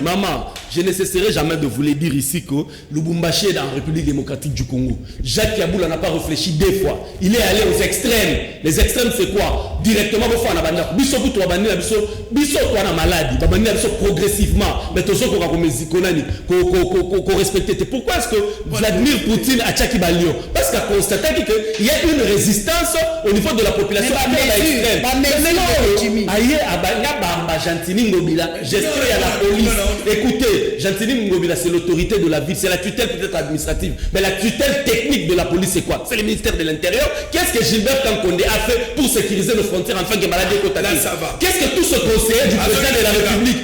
maman je ne cesserai jamais de vous le dire ici que Lubumbashi est dans la République démocratique du Congo. Jacques Kaboula n'a pas réfléchi 2 fois. Il est allé aux extrêmes. Les extrêmes c'est quoi? Directement au fond on a banni. Biso butu abandi na biso to na maladie. Babandi na biso progressivement. Mais tozo ko rakomezi konani ko respecter. Pourquoi est-ce que Vladimir Poutine a tchaki balio? Parce qu'il a constaté qu'il y a une résistance au niveau de la population à l'extrême. Aïe abanya bamba Gentini Ngobila, gestion à la police. Écoutez, Gentini Ngobila, c'est l'autorité de la ville, c'est la tutelle peut-être administrative, mais la tutelle technique de la police, c'est quoi? C'est le ministère de l'Intérieur. Qu'est-ce que Gilbert Kankonde a fait pour sécuriser nos frontières afin que maladie contaminée? Qu'est-ce que tous ces conseillers du président de la République,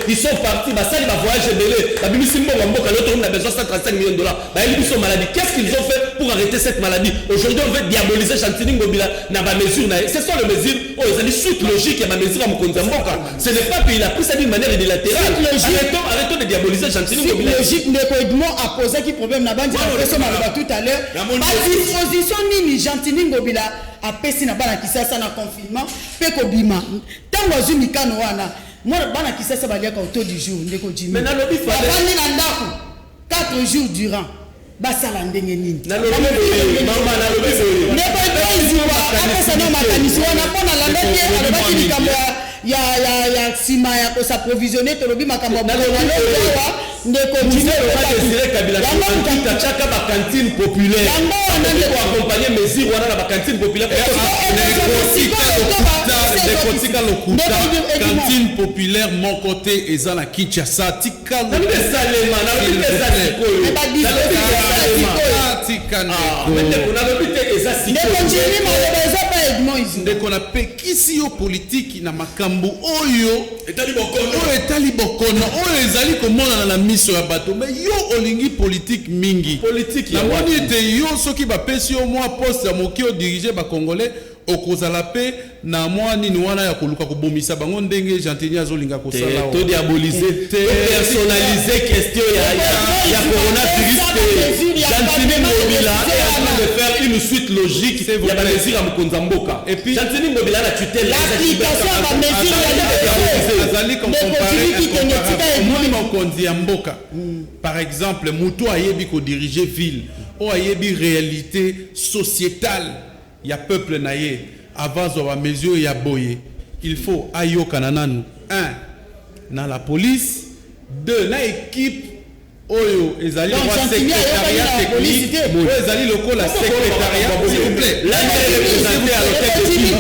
ils sont partis, ils vont voyager belé, l'autre a besoin de 135 millions de dollars. Ils sont maladies. Qu'est-ce qu'ils ont fait pour arrêter cette maladie? Aujourd'hui, on veut diaboliser Gentini Ngobila. Ce sont les mesures, ils ont dit suite logique, il y a des mesures à Mkonzamboka. Ce n'est pas qu'il a pris ça d'une manière unilatérale. Arrêtons de diaboliser Gentini Ngobila. Logique n'est pas à poser qui problème na bandi tout à l'heure. La disposition ni Gentini Ngobila a pesi na bana kisasa na confinement pe ko bima. Tango azumi kano wana. Moi bana kisasa baliaka autour du jour ndeko Jimmy. Mais na lobi fa bani na ndako 4 jours durant. Basala ndenge nini. Na lobi mama na lobi so. Ne pas iziwa akasa na makanisi wana pona landa te alobaki likambo ya sima ya ko s'approvisionner to lobi makambo ya ndeko Jimmy la chaka ba cantine populaire. On va accompagner mesures wana na ba cantine populaire. Cantine populaire mon côté eza na Kinshasa tika na Salema ndeko na pekisi yo politique na makambo oyo etali bokono oyo ezali komona na miso ya bato mais yo olingi politique mingi politique na moni ete yo soki bapesi yo mwa poste ya moki o diriger ba congolais okozala pe na mwa nini wana ya koluka kobomisa bango ndenge Gentini azolinga kosala to diaboliser to personnaliser question ya coronavirus. Gentini Ngobila est en train de faire une suite logique ya ba mesure ya Mkonzamboka et puis Gentini Ngobila la tutelle l'application ba mesure azali comparer moni mokonzi ya mboka par exemple mutu ayebi ko diriger ville o ayebi réalité sociétale ya peuple naye avant zo mesure ya boye il faut ayoka nananu 1 dans la police 2 na équipe oyo ezali kwa secrétariat technique oyo ezali lokola secrétariat s'il vous plaît là représenté à l'hôtel de ville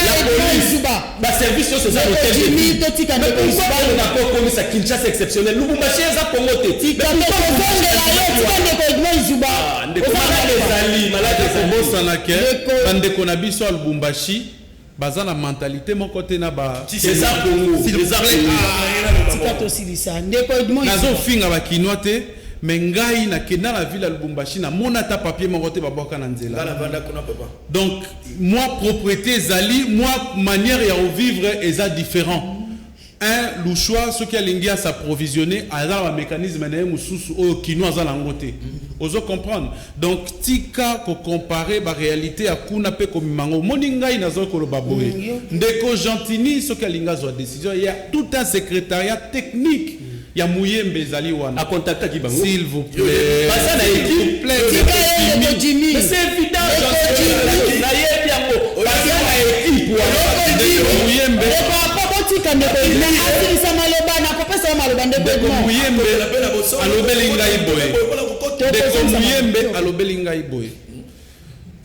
la police ba service sur ça hôtel de ville totika na police on a pas commis ça Kinshasa exceptionnel Lubumbashi eza Congo te tika ko malade bandeko na biso ya Lubumbashi baza na mentalité mon côté na ba c'est ça Congo s'il vous plaît nazo finga ba kinote mais ngai na kena la ville ya Lubumbashi na mona ta papier mon côté baboka na nzela donc moi propriété zali moi manière ya vivre eza différent un louchoir ce qui a lingi à s'approvisionner à un mécanisme qui nous a langoté. Oso comprendre. Donc tika ko comparer la réalité à kuna pe comme mango moninga inazo ko baboé. Ndeko Gentini ce qui a linga zo décision, il y a tout un secrétariat technique. Il y a Mouyembe Zali wana. À contacter qui bango. S'il vous plaît. Pas ça na équipe. Mais c'est évident. Na yebi yango. Pas ça na équipe wana. Mouyembe.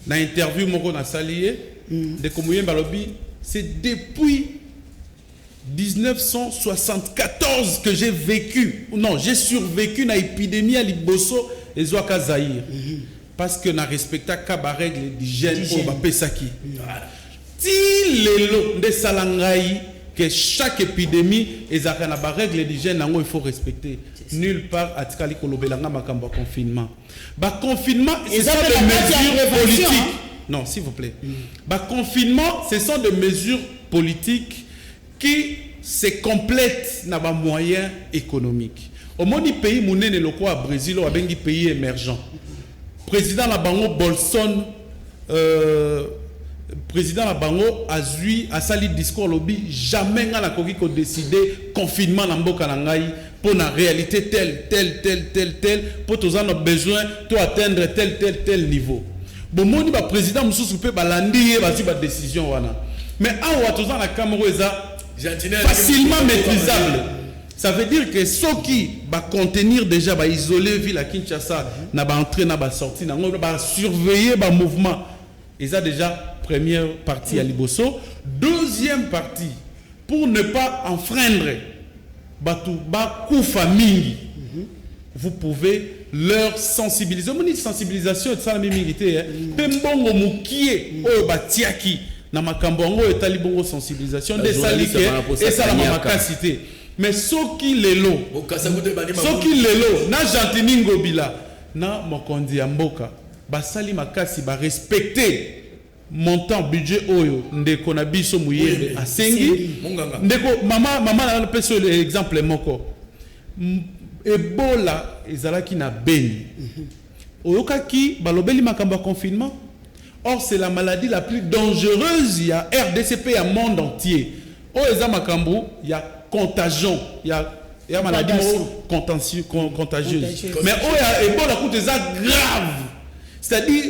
Na interview moko na salié de Komuyembe alobi c'est depuis 1974 que j'ai vécu non j'ai survécu na épidémie à Liboso et Zouaka Zaïre parce que na respecta kaba règle d'hygiène pour ba pesaki ti lelo de salangai que chaque épidémie et à la règle d'hygiène il faut respecter nulle part à tikali kolobelanga makambo confinement ba confinement c'est ça des mesures politiques non s'il vous plaît ba confinement ce sont des mesures politiques qui se complètent dans les moyens économiques au monde du pays monene loko à Brésil ou à bengi pays émergent président la bango Bolson président Labango a eu à sali discours lobby jamais n'a ko décider confinement na mboka na ngai pour la réalité tel pour tous en besoin to atteindre tel niveau bon moni ba président mususu pe balandi ba décision wana mais awa tous en la Cameroun facilement maîtrisable ça veut dire que ceux qui va contenir déjà va isoler ville à Kinshasa na ba entrer na ba sortir na ba surveiller ba mouvement ils ont déjà première partie à Liboso. Deuxième partie, pour ne pas enfreindre Bakou famille, vous pouvez leur sensibiliser. Mon sensibilisation est ça la même milité. Pembongo mukie o batiaki na makambongo et talibongo sensibilisation des salike et ça la mamakasité. Mais ceux qui lelo, na Gentini Ngobila, na Mokondi Amboka, basali makasi ba respecter montant budget oyo ndeko na biso Mouyembe asengi ndeko mama na pesa l'exemple moko Ebola ezalaki na Beni oyokaki balobeli makambo confinement or c'est la maladie la plus dangereuse il y a RDCP à monde entier o eza makambo il y a contagion il y a maladie contagieuse mais o ya Ebola coûte ça grave. C'est-à-dire,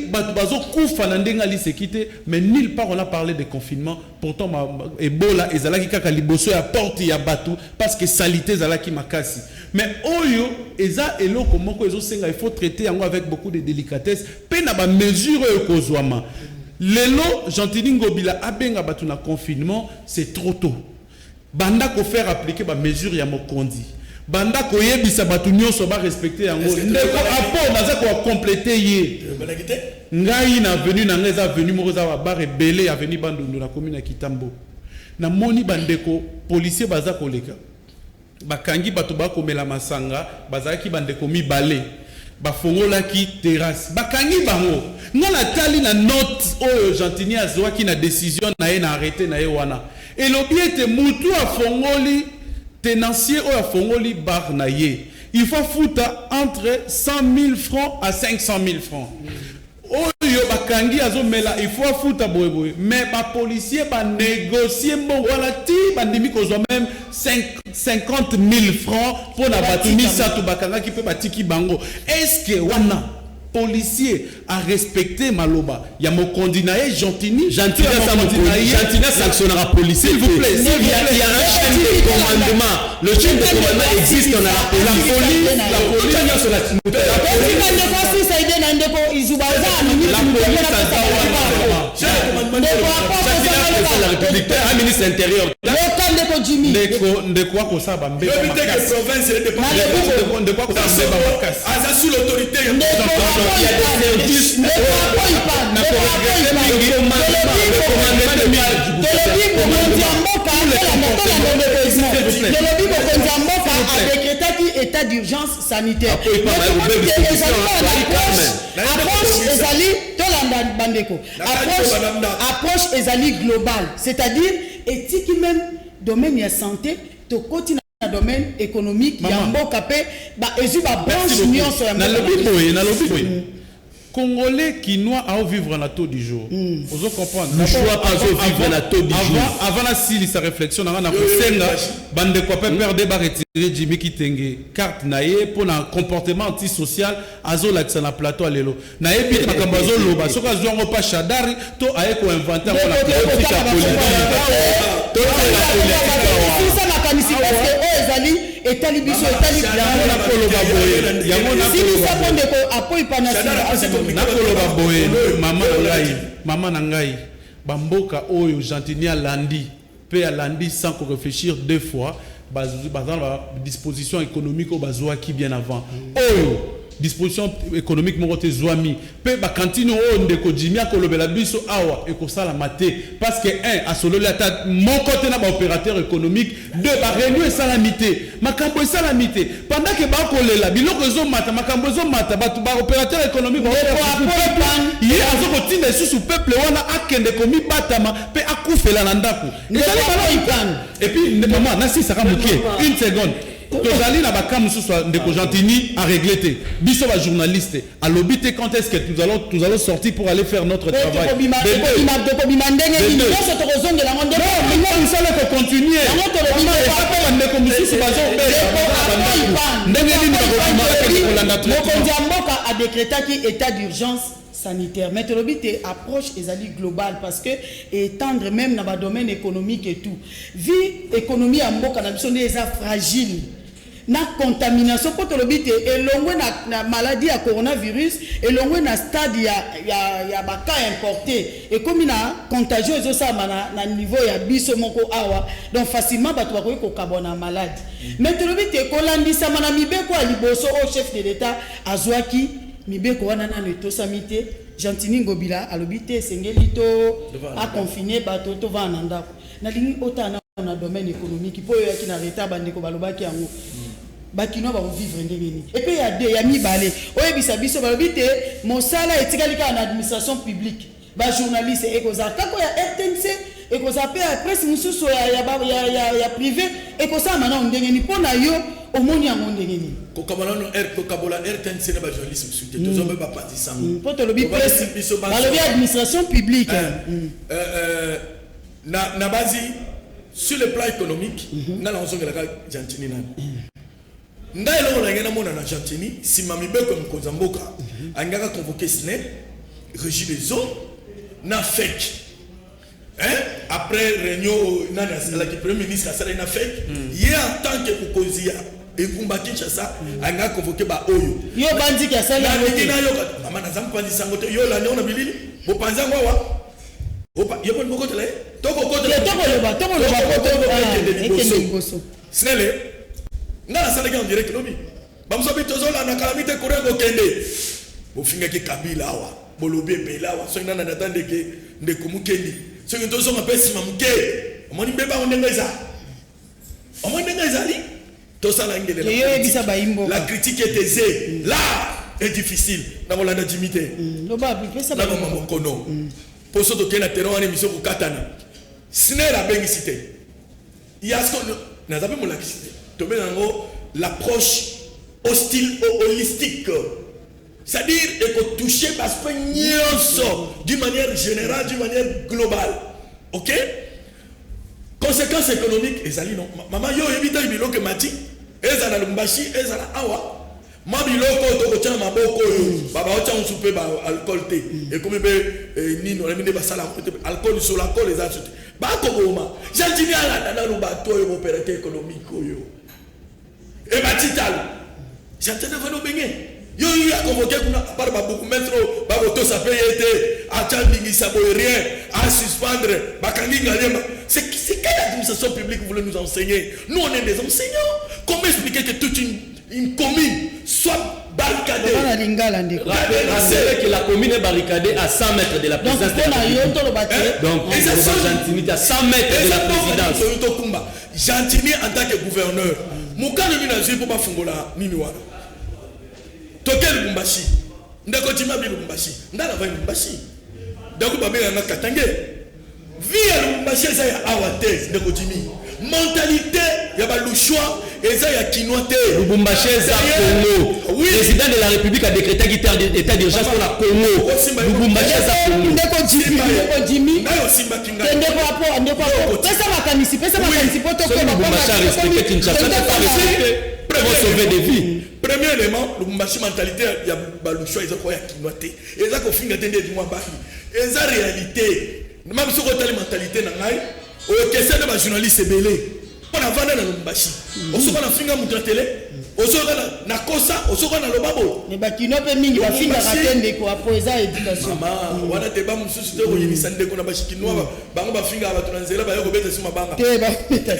mais nulle part on a parlé de confinement. Pourtant, Ebola, Ezalaki Kaka Liboso, à porte, il y a Batou, parce que salité, Ezalaki Makasi. Mais Oyo, Eza et l'eau, il faut traiter avec beaucoup de délicatesse. Pena ba mesure Kozwama. Lelo, Gentini Ngobila, Abenga Batuna confinement, c'est trop tôt. Banda ko faire appliquer ba mesure ya Mokondi. Banda ko yebisa batu nyonso ba respecter yango ndeko apo naza ko compléter ye ngai na venu na ngeza venu moza wa bar rebelle avenue Bandundu na commune ya Kitambo na moni bandeko policier baza koleka bakangi batu ba komela masanga bazaki bandeko mibale bafongola ki terrasse bakangi bango ngala tali na note oyo Gentini azwaki na décision na ye na arrêté na ye wana et l'objet mutu afongoli tenancier ou à Fongoli Barnaye. Il faut foutre entre 100 000 francs à 500 000 francs. Il faut foutre mais les policiers vont négocier même 50 000 francs pour la bâtiment qui peut bâtir bango. Est-ce que wana policier a respecté Maloba? Il y a mon condamné Gentini sanctionnera policier. S'il vous plaît, il y a un chaîne de commandement. Le chaîne de commandement existe dans la police. Un ministre intérieur. état d'urgence sanitaire. Approche ezali globale, c'est-à-dire éthique même domaine de la santé to koti na domaine économique ya mboka pe ba ezu ba branche nyonso ya na lobi boy Congolais qui noient à vivre dans taux du jour. Vous comprenez? Ne choix pas vivre dans taux du jour. Avant la sa réflexion, on a bande quoi perdre ba retirer Jimmy Kitenge carte naie pour un comportement antisocial azo l'accès na plateau lelo. Naie bi makambo azo loba soka zo pas chadari to aye ko inventer pour la politique to ça na kanisi parce que ezali etali biso etali yango na koloba boye yango na koloba bonde ko apoyi panasi nakoloba boye mama na ngai bamboka oyo gentini alandi pe alandi sans réfléchir deux fois dans la disposition économique au bazwa qui bien avant oyo disposition économique mo te zwami pe ba cantine o ndeko jimia kolobela biso awa ekosala maté parce que un asololi ata mon côté na ba opérateur économique deux ba réunion salamité makambo salamité pendant que ba kolela biloko zo mata makambo zo mata ba opérateur économique ba il azo kotinda sous peuple wana akende komi batama pe akufela na ndako et puis maman na si saka moké une seconde tozali na bakamu soit ndeko gentini à régler biso ba journaliste à l'obité quand est-ce que nous allons sortir pour aller faire notre travail a décrété état d'urgence sanitaire. Mais l'obité approche ezali globale parce que étendre même dans le domaine économique et tout. Vie économie à mboka na biso est fragile. Na contamination pour l'obité et l'ongwe na maladie à coronavirus et l'ongwe na stade ya baka importé et comme il a contagieux ça na niveau ya biso moko awa donc facilement ba to ko kabona malade. Mais l'obité ko landisa mana mibeko aliboso au chef de l'état azwaki mibeko wana na to samité Gentini Ngobila alobité sengeli to a confiné bato to va nanda na lingi otana na domaine économique po yo ki na reta bandeko balobaki yango bakino ba vivre ndengeni et puis il y a mibale oyebisa biso balobité mosala etikali ka na administration publique ba journaliste ekozaka ko ya RTNC ekozapé à presse mususu ya privé ekozama mana ndengeni pona yo omoni yango ndengeni kokabola RTNC na ba journaliste mususu tozo ba patisa po to lobi presse ba lobi administration publique na base sur le plan économique na la nzongela ka Gentini na ngai lo la ngena mona na Gentini si mamibeko mkonza mboka angaka convoquer SNEP régie des eaux na fake après réunion la premier ministre a na fake hier en tant que kukozia et kumbaki chasa anga convoquer ba oyo yo bandi ka sala na yo mama na zampa ndi sangote yo la neona bilili bo panza ngwa opa yo bon boko tele toko kote toko le boso snele ngala sala en direct lobi bamso bitozola na calamité korengo kende bo finga ki kabila awa bolobi pe lawa so ngana natande ke ndeko mukendi so ngento so ngapesi mamuke omoni mbeba ondenga ezali to sala ngele la critique est aisée là est difficile na molanda dimité no ba pesa ba mokono poso to kena terrain ni miso ko katana snela bengicité yasko na zabe molakisité to benango l'approche hostile holistique. C'est-à-dire qu'il faut toucher parce que d'une manière générale, d'une manière globale. Ok? Conséquences économiques, ezali non. Maman yo ebita ibilo ke mati, ezala lumbashi, ezala awa. Ma biloko to kotia maboko yo, baba otia on souper ba alcool té. Et comme be nino la mine ba sala alcool sur la colle les acheter. Ba ko boma. Gentini ala na lubato yo opérateur économique yo. Et batital. Gentini va no benye. Yo a convoqué par beaucoup mettre baboto ça paye été à tchandingi ça rien à suspendre bakangi ngaliema c'est quelle administration publique vous voulez nous enseigner? Nous on est des enseignants. Comment expliquer que toute une commune soit barricadée? Rappelez que la commune est barricadée à 100 mètres de la présidence de la République. Donc Gentini à 100 mètres de la présidence. Gentini en tant que gouverneur mukano ni nazi pour pas fungola nini wana tokel Lubumbashi ndako tima bi Lubumbashi ndala va Lubumbashi ndako babela na Katange vie ya Lubumbashi eza ya awate ndeko Jimmy. Mentalité ya balushwa eza ya kinote. Lubumbashi eza Congo. Oui. Président de la République a décrété état d'urgence pour la Congo. Lubumbashi eza Congo. Ndeko Jimmy. Nayo simba kinga. Ndeko hapo. Pesa makanisi poto kwa Lubumbashi a respecté Kinshasa. Pour sauver des vies. Premier élément, Lubumbashi mentalité ya balushwa eza ko ya kinote. Eza ko finga tende du mwa baki. Eza réalité. Même si on a une mentalité, on question de journaliste belé. On a vendu dans Lubumbashi. On se voit dans Finga Moutratele. On se voit dans Kosa. On se voit dans le Babo. Mais qui n'a pas mis la Finga Ratende pour apposer l'éducation. Maman, on a des bambous sur le Yénisande qu'on a bâchi noir. Bango Finga va transer là, va y sur ma banga.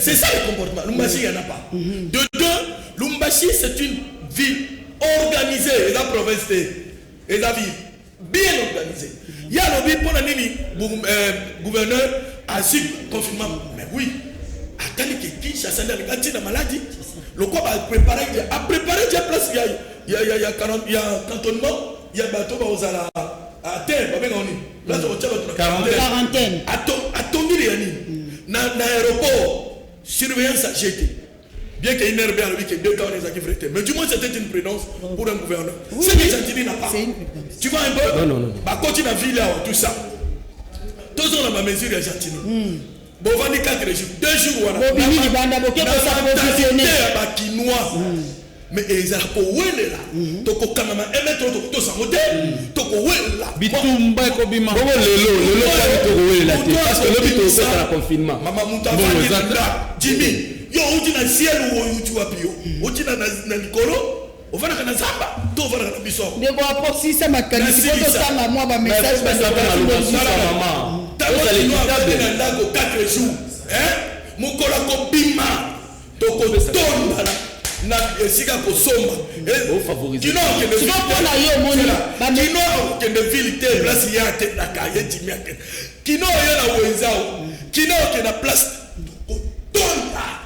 C'est ça le comportement. Lubumbashi, il n'y en a pas. De deux, Lubumbashi, c'est une ville organisée. Et la province, et la ville bien organisée. Il y a le pour le gouverneur a su confinement. Mais oui, attendez que Kinshasa a la maladie. Le corps a préparé déjà place. Il y a cantonnement, il y a bateau à terre. Quarantaine. Attendez les amis. Dans l'aéroport, surveillance a jeté. Bien qu'il y ait une herbe à lui qui est 2 cas on les a qui mais du moins c'était une prudence pour un gouverneur. Ce que Gentili n'a pas. Tu vois un peu? Non. Bah quand tu as vu là tout ça. Tous on a ma mesure à Gentili. Bon on va dire 4 jours, 2 jours voilà. La mentalité à Bakinois. Mais ils ont pour oué là. Toko kanama emetro to sangote. Toko oué là. Bitumba ko bima. Lelo pas to oué là parce que le bito c'est la confinement. Maman Moutava Jimmy. Yo uti na ciel ou uti wapi yo uti na likolo ovana kana zamba to ovana kana biso ndeko apo si ça makanisi poto tanga moi ba message ba maman vous allez quitter ndako 4 jours mukola ko bima to ko tonda na esika ko somba favoriser tu vas prendre yo moni ba kino ke de ville te place ya te na ka ye timia ke kino yo na wenzao kino ke na place tonda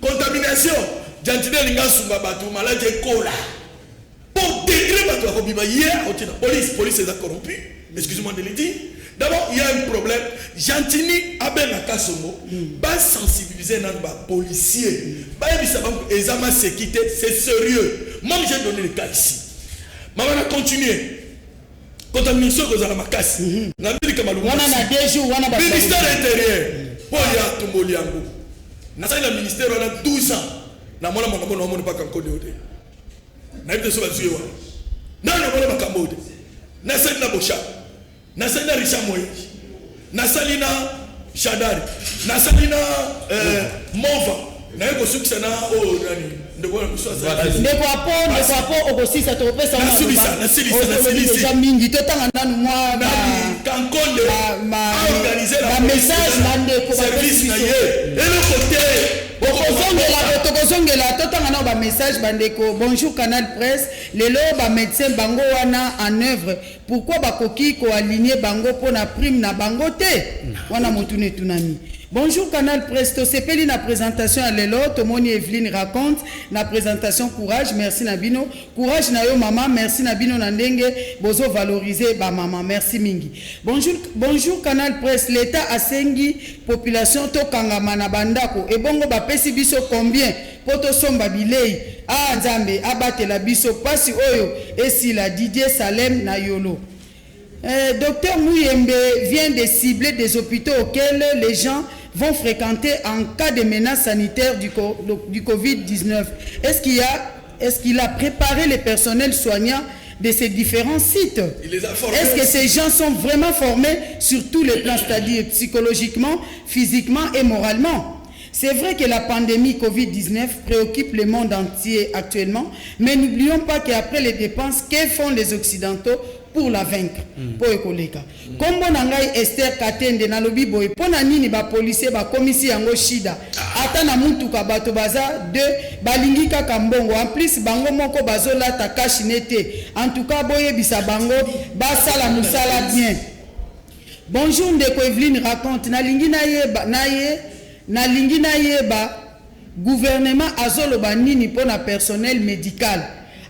contamination Gentili linga sunga batu malade kola pour degré batu ko biba hier au tina police est corrompu excusez-moi de le dire d'abord il y a un problème Gentili abena kasongo ba sensibiliser nan ba policier ba yebisa ba examen sécurité c'est sérieux moi j'ai donné le cas ici maman a continué contamination ko za makasi na mbili kama lungu wana na 2 jours wana ba ministère intérieur pour ya tumboli yango na le ministère on a 12 ans na mona mona pas quand côté na été sur la zuewa na mona makamode na sali na bosha na sali na Richard Moïse na sali na Shadari na sali na Mova na yeko sukisa na nani ndeko apo okosisa to pesa na silisa mingi to tanga nanu moi na kankonde organiser la message na ndeko service na ye et le côté tokozongela totanga na ba message bandeko bonjour Canal Presse lelo ba médecin bango wana en œuvre pourquoi bakoki ko aligner bango pona prime na bango te wana motune tunami. Bonjour Canal Presse, sepeli na présentation à lelo, Tomoni Evelyne raconte na présentation courage, merci Nabino. Courage na yo maman, merci Nabino Nandenge, bozo valoriser ba maman, merci mingi. Bonjour Canal Presse, l'État a sengi population to kangama na bandako et bongo ba pesi biso combien poto somba bilei a Nzambe abate la biso pasi oyo esi la Didier Salem na yolo. Docteur Mouyembe vient de cibler des hôpitaux auxquels les gens vont fréquenter en cas de menace sanitaire du Covid-19. Est-ce qu'il a préparé les personnels soignants de ces différents sites? Est-ce que ces gens sont vraiment formés sur tous les plans, c'est-à-dire psychologiquement, physiquement et moralement? C'est vrai que la pandémie Covid-19 préoccupe le monde entier actuellement, mais n'oublions pas qu'après les dépenses, que font les Occidentaux pour la vaincre? Pour écoléka. Comme Bonangai Esther Katende na lobi boy, pona nini ba policier ba commissi yango shida. Ata na muntu ka bato baza de balingi kaka mbongo. En plus bango moko bazola ta kashinete. En tout cas boye bisa bango basala musala bien. Bonjour ndeko Evelyne raconte na lingi na yeba gouvernement azoloba nini pona personnel médical.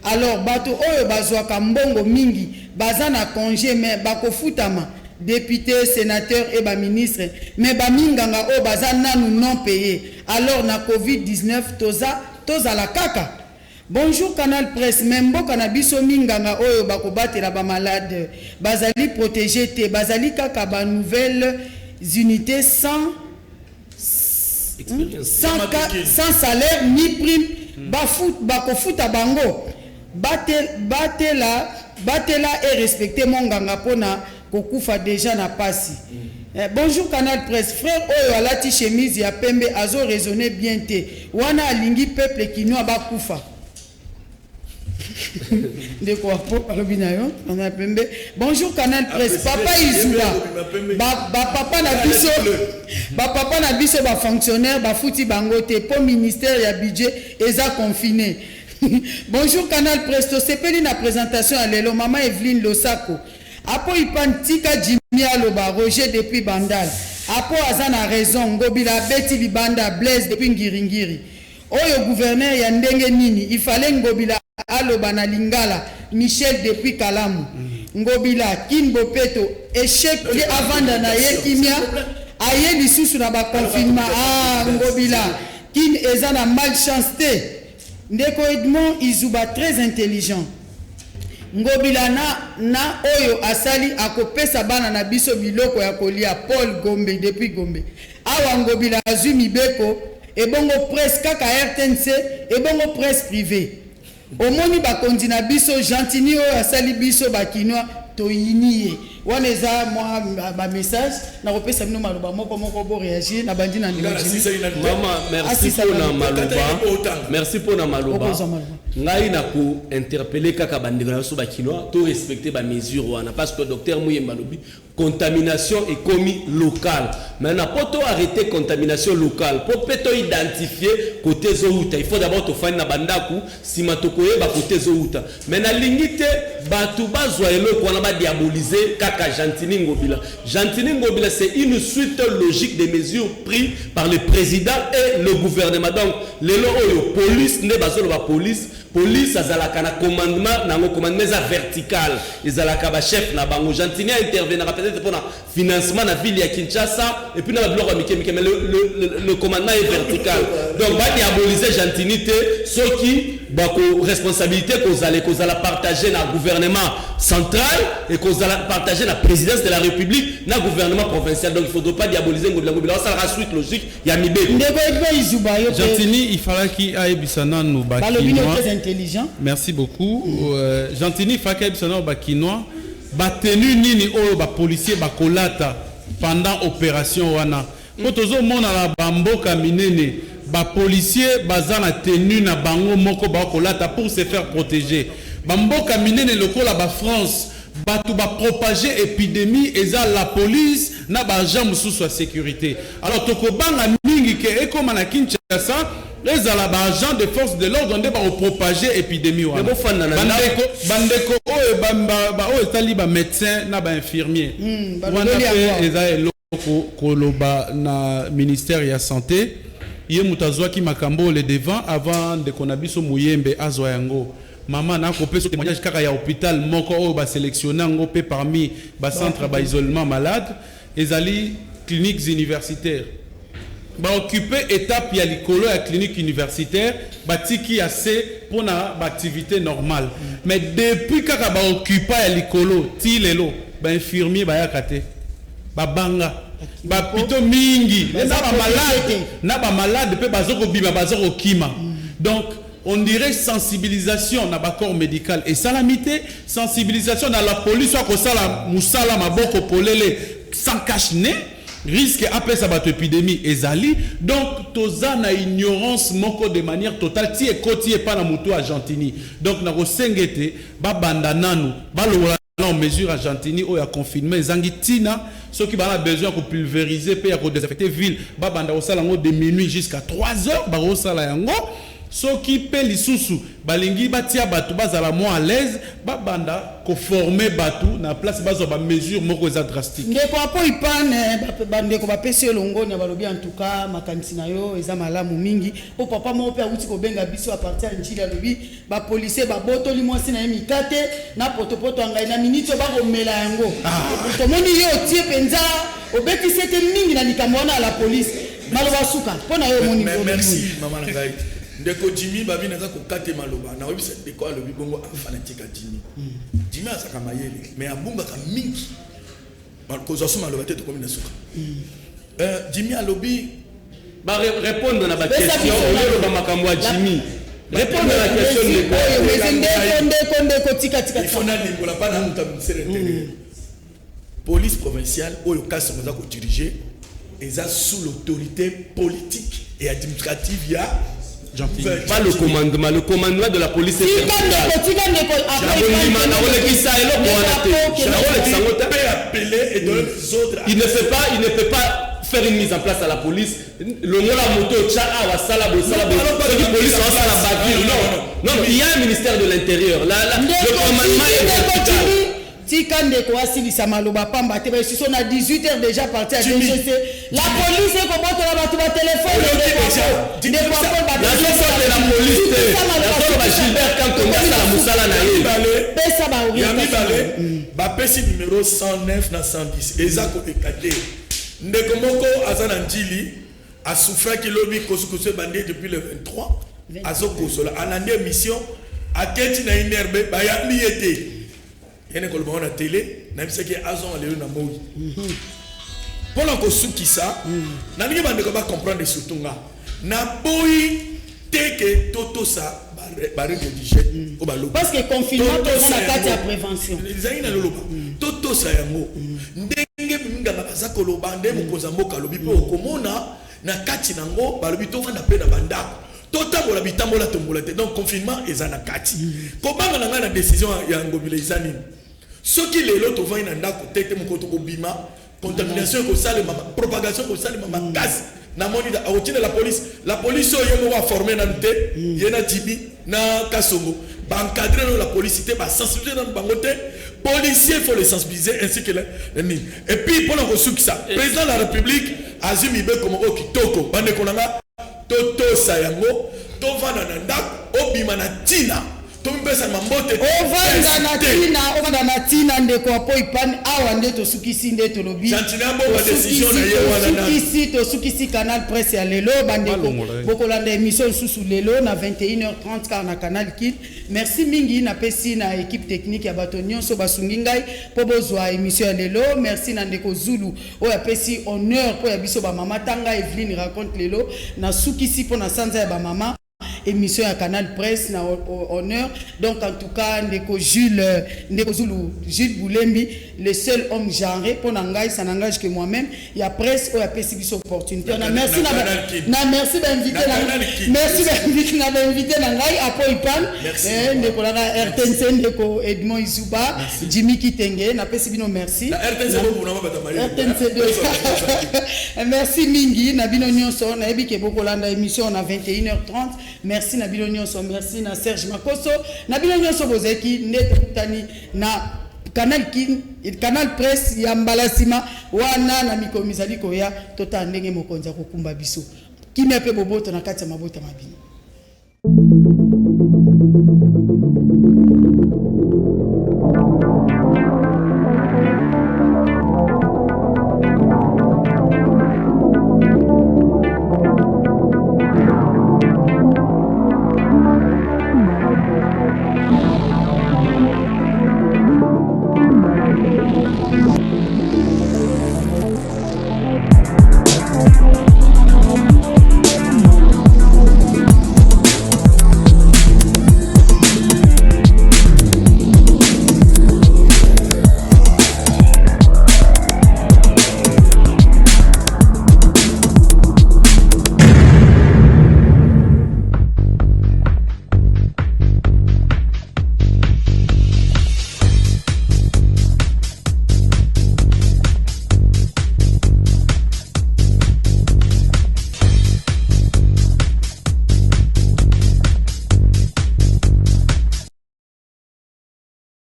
Alors bato oyo bazwaka mbongo mingi baza na congé mais bakofutama députés, sénateurs et ba ministres mais ba minganga o baza nanu non payé alors na Covid-19 toza la kaka. Bonjour Canal Presse, membo kanabiso minganga oyo bakobatela ba malade bazali protégé te bazali kaka ba nouvelles unités sans salaire ni prime bakofuta bango batela et respecter monganga pona kokufa déjà na pasi. Bonjour Canal Presse, frère oyo alati chemise ya pembe azo raisonner bien te wana alingi peuple kinoa bakufa. De quoi pour Robinayo on a pembe. Bonjour Canal Presse, papa Izuba papa na biso ba fonctionnaire ba futi bangote pour ministère ya budget eza confiné. Bonjour Canal Presse, to sepeli na présentation à lelo maman Evelyne Losako apo ipantika Jimmy Aloba Roger depuis Bandal apo azana raison ngobila beti libanda Blaise depuis Ngiringiri oyo gouverneur ya ndenge nini il fallait ngobila Aloba na Lingala Michel depuis Kalamu ngobila Kimbo Peto échec li avanda na yekimia aye lisusu na ba confinement ngobila kin ezana malchance te ndeko Edmond Izuba très intelligent ngobila na oyo asali akopesa bana na biso biloko ya kolia Paul Gombe depuis Gombe awa ngobila azwi mibeko ebongo presse kaka RTNC ebongo presse privée omoni bakondi na biso Gentini oyo asali biso bakinoa toyinie wana eza moi ba message na kopesa bino maloba moko bo réagir na bandi na ndima mama merci pour na maloba ngai na ko interpeller kaka bandeko na so bakinoa to respecter ba mesure wana parce que docteur Muyemba lobi contamination est commis locale maintenant pour to arrêter contamination locale pour peut identifier côté zouta il faut d'abord to fana na bandaku sima to koyeba côté zouta maintenant lingite batu bazwa eloko wana ba diaboliser kaka Gentini Ngobila. Gentini Ngobila, c'est une suite logique des mesures prises par le président et le gouvernement. Donc, les lois police, ne basons la police, azalaka na commandement, na commandement vertical. Izalaka ba chef na bango. Gentini a intervenir peut-être pour le financement na ville ya Kinshasa et puis na bloc mais le commandement est vertical. Donc, va diaboliser Gentini te ceux qui bako responsabilité qu'on allait partager na gouvernement central et qu'on allait partager la présidence de la République na gouvernement provincial. Donc il ne faut pas diaboliser Ngobila. Ça sera suite logique. Il y a Mibé. Gentini, il fallait qu'il aille bisana nous bakinois. Très intelligent. Merci beaucoup. Gentini, il fallait qu'il aille bisana nous bakinois. Batenu nini o ba policier bakolata pendant opération wana. Kotozo mona la bamboka minene. Ba policier bazana tenu na bango moko bakolata pour se faire protéger. Bamboka minene lokola ba France. Batu ba propager épidémie et ça la police na ba jambe sous sa sécurité. Alors tokobanga mingi ke ekoma na Kinshasa les ala ba agent de force de l'ordre ndé ba propager épidémie wana. Bandeko o ba o etali ba médecin na ba infirmier. Wana pe eza eloko koloba na ministère ya santé. Ye mutazwa ki makambo le devant avant de konabiso Muyembe azwa yango. Maman n'a pas ce témoignage car il y a hôpital moko o ba sélectionné ngo pe parmi ba centre ba isolement malade et ali cliniques universitaires ba occuper étape ya likolo ya clinique universitaire ba tiki assez pour na ba activité normale mais depuis kaka ba occuper ya likolo ti lelo ba infirmier ba yakate ba banga ba pito mingi na ba malade pe bazoko bima bazoko kima donc on dirait sensibilisation dans le corps médical et salamité, sensibilisation dans la police, soit que ça la moussala maboko polele sans cache-nez, risque après ça battre épidémie et zali. Donc toza na ignorance moko de manière totale. Ti e koti e pas na mutu à Gentini. Donc na rosengete ba bandananu ba lo en mesure à Gentini ou à confinement zangitina ceux qui ont besoin de pulvériser pour désinfecter ville ba banda osala ngo de minuit jusqu'à 3 heures ba osala yango. soki pe lisusu balingi batia bato bazala moins à l'aise babanda ko former bato na place bazo ba mesure moko za drastique ndeko apo ipane bandeko bapesi elongoni balobi en tout cas makanisi na yo eza malamu mingi po papa mo pe uti ko benga biso a partir ya njila lobi ba policier ba botoli mwasi na mikate na potopoto ngai na minito ba komela yango to moni yo tie penza obeti sete mingi na likamona la police maloba suka pona yo moni merci mama na ngai ndeko Jimmy babi naza ko kate maloba na obi se ndeko alobi bongo fanatique Jimmy Jimmy asaka mayele mais abunga ka mingi ko zo suma maloba te to komina suka Jimmy alobi ba répondre na ba question au lieu de makambo ya Jimmy répondre à la question ndeko tika il faut na limbola pas na muta ministère intérieur police provinciale ou le cas ça ko diriger eza sous l'autorité politique et administrative ya pas le commandement de la police il ne peut pas faire une mise en place à la police le mot la moto non il y a un ministère de l'intérieur le commandement est tika ndeko asilisa maloba pamba te ba siso na 18h déjà parti à DGC la police ko botola bato ba téléphone ndeko apo ba la police la Gilbert quand on a la musala na ye pesa ba orientation ba pesi numéro 109 na 110 ezako ekate ndeko moko azana njili a souffert ki lobi kosukoso bandé depuis le 23 azoko sola anande mission aketi na inerbe ba ya miete yene ko lobona télé na biseke azon lelo na moyi pona ko sukisa na ningi bande ko ba comprendre surtout nga na boyi teke toto sa bare de digé o ba loba parce que confinement to na kati ya prévention les na loba toto sa yango ndenge minga baza ko loba ndemo koza mboka lobi po komona na kati nango ba lobi to vanda pe na bandako totabola bitambola tombola te donc confinement ezana kati ko banga na ngana décision ya ngobile izani soki lelo to vana na ndako tete mokoto ko bima contamination ko sale mama propagation ko sale mama gas na monida autine la police yo mo wa former na nte yena tibi na kasongo ba encadrer la police te ba sensibiliser na bangote policier faut les sensibiliser ainsi que et puis pour la ressource président de la république azumi be comme okitoko bande konanga toto sayango to vana na ndako obima na tina tompesa mambote ovanda na tina ndeko apo ipani awa nde tosukisi nde tolobi tosukisi canal presse ya lelo bandeko bokolanda émission susu lelo na 21h30 car na canal Kid merci mingi na pesi na équipe technique ya bato nyonso basungi ngai po bozwa émission ya lelo merci na ndeko Zulu oya pesi honneur po ya biso ba mama tanga Evelyne raconte lelo na sukisi po na sanza ya ba mama émission à Canal Presse na honneur donc en tout cas ndeko Jules Boulembi le seul homme genré pour n'engager ça n'engage que moi-même il y a presse ou il y a possibilité opportunité on a merci merci d'inviter l'invité n'engager après Ipan ndeko la RTNC ndeko Edmond Izuba Jimmy Kitenge na possibilité merci merci mingi na bino nyonso na yebi ke bokolanda émission na 21h30 merci na bino nyonso merci na Serge Makoso na bino nyonso bozeki ndete kutani na canal presse ya mbalasima wana na mikomizali koya tota ndenge mokonzi kokumba biso kimia pe boboto na kati ya mabota mabini.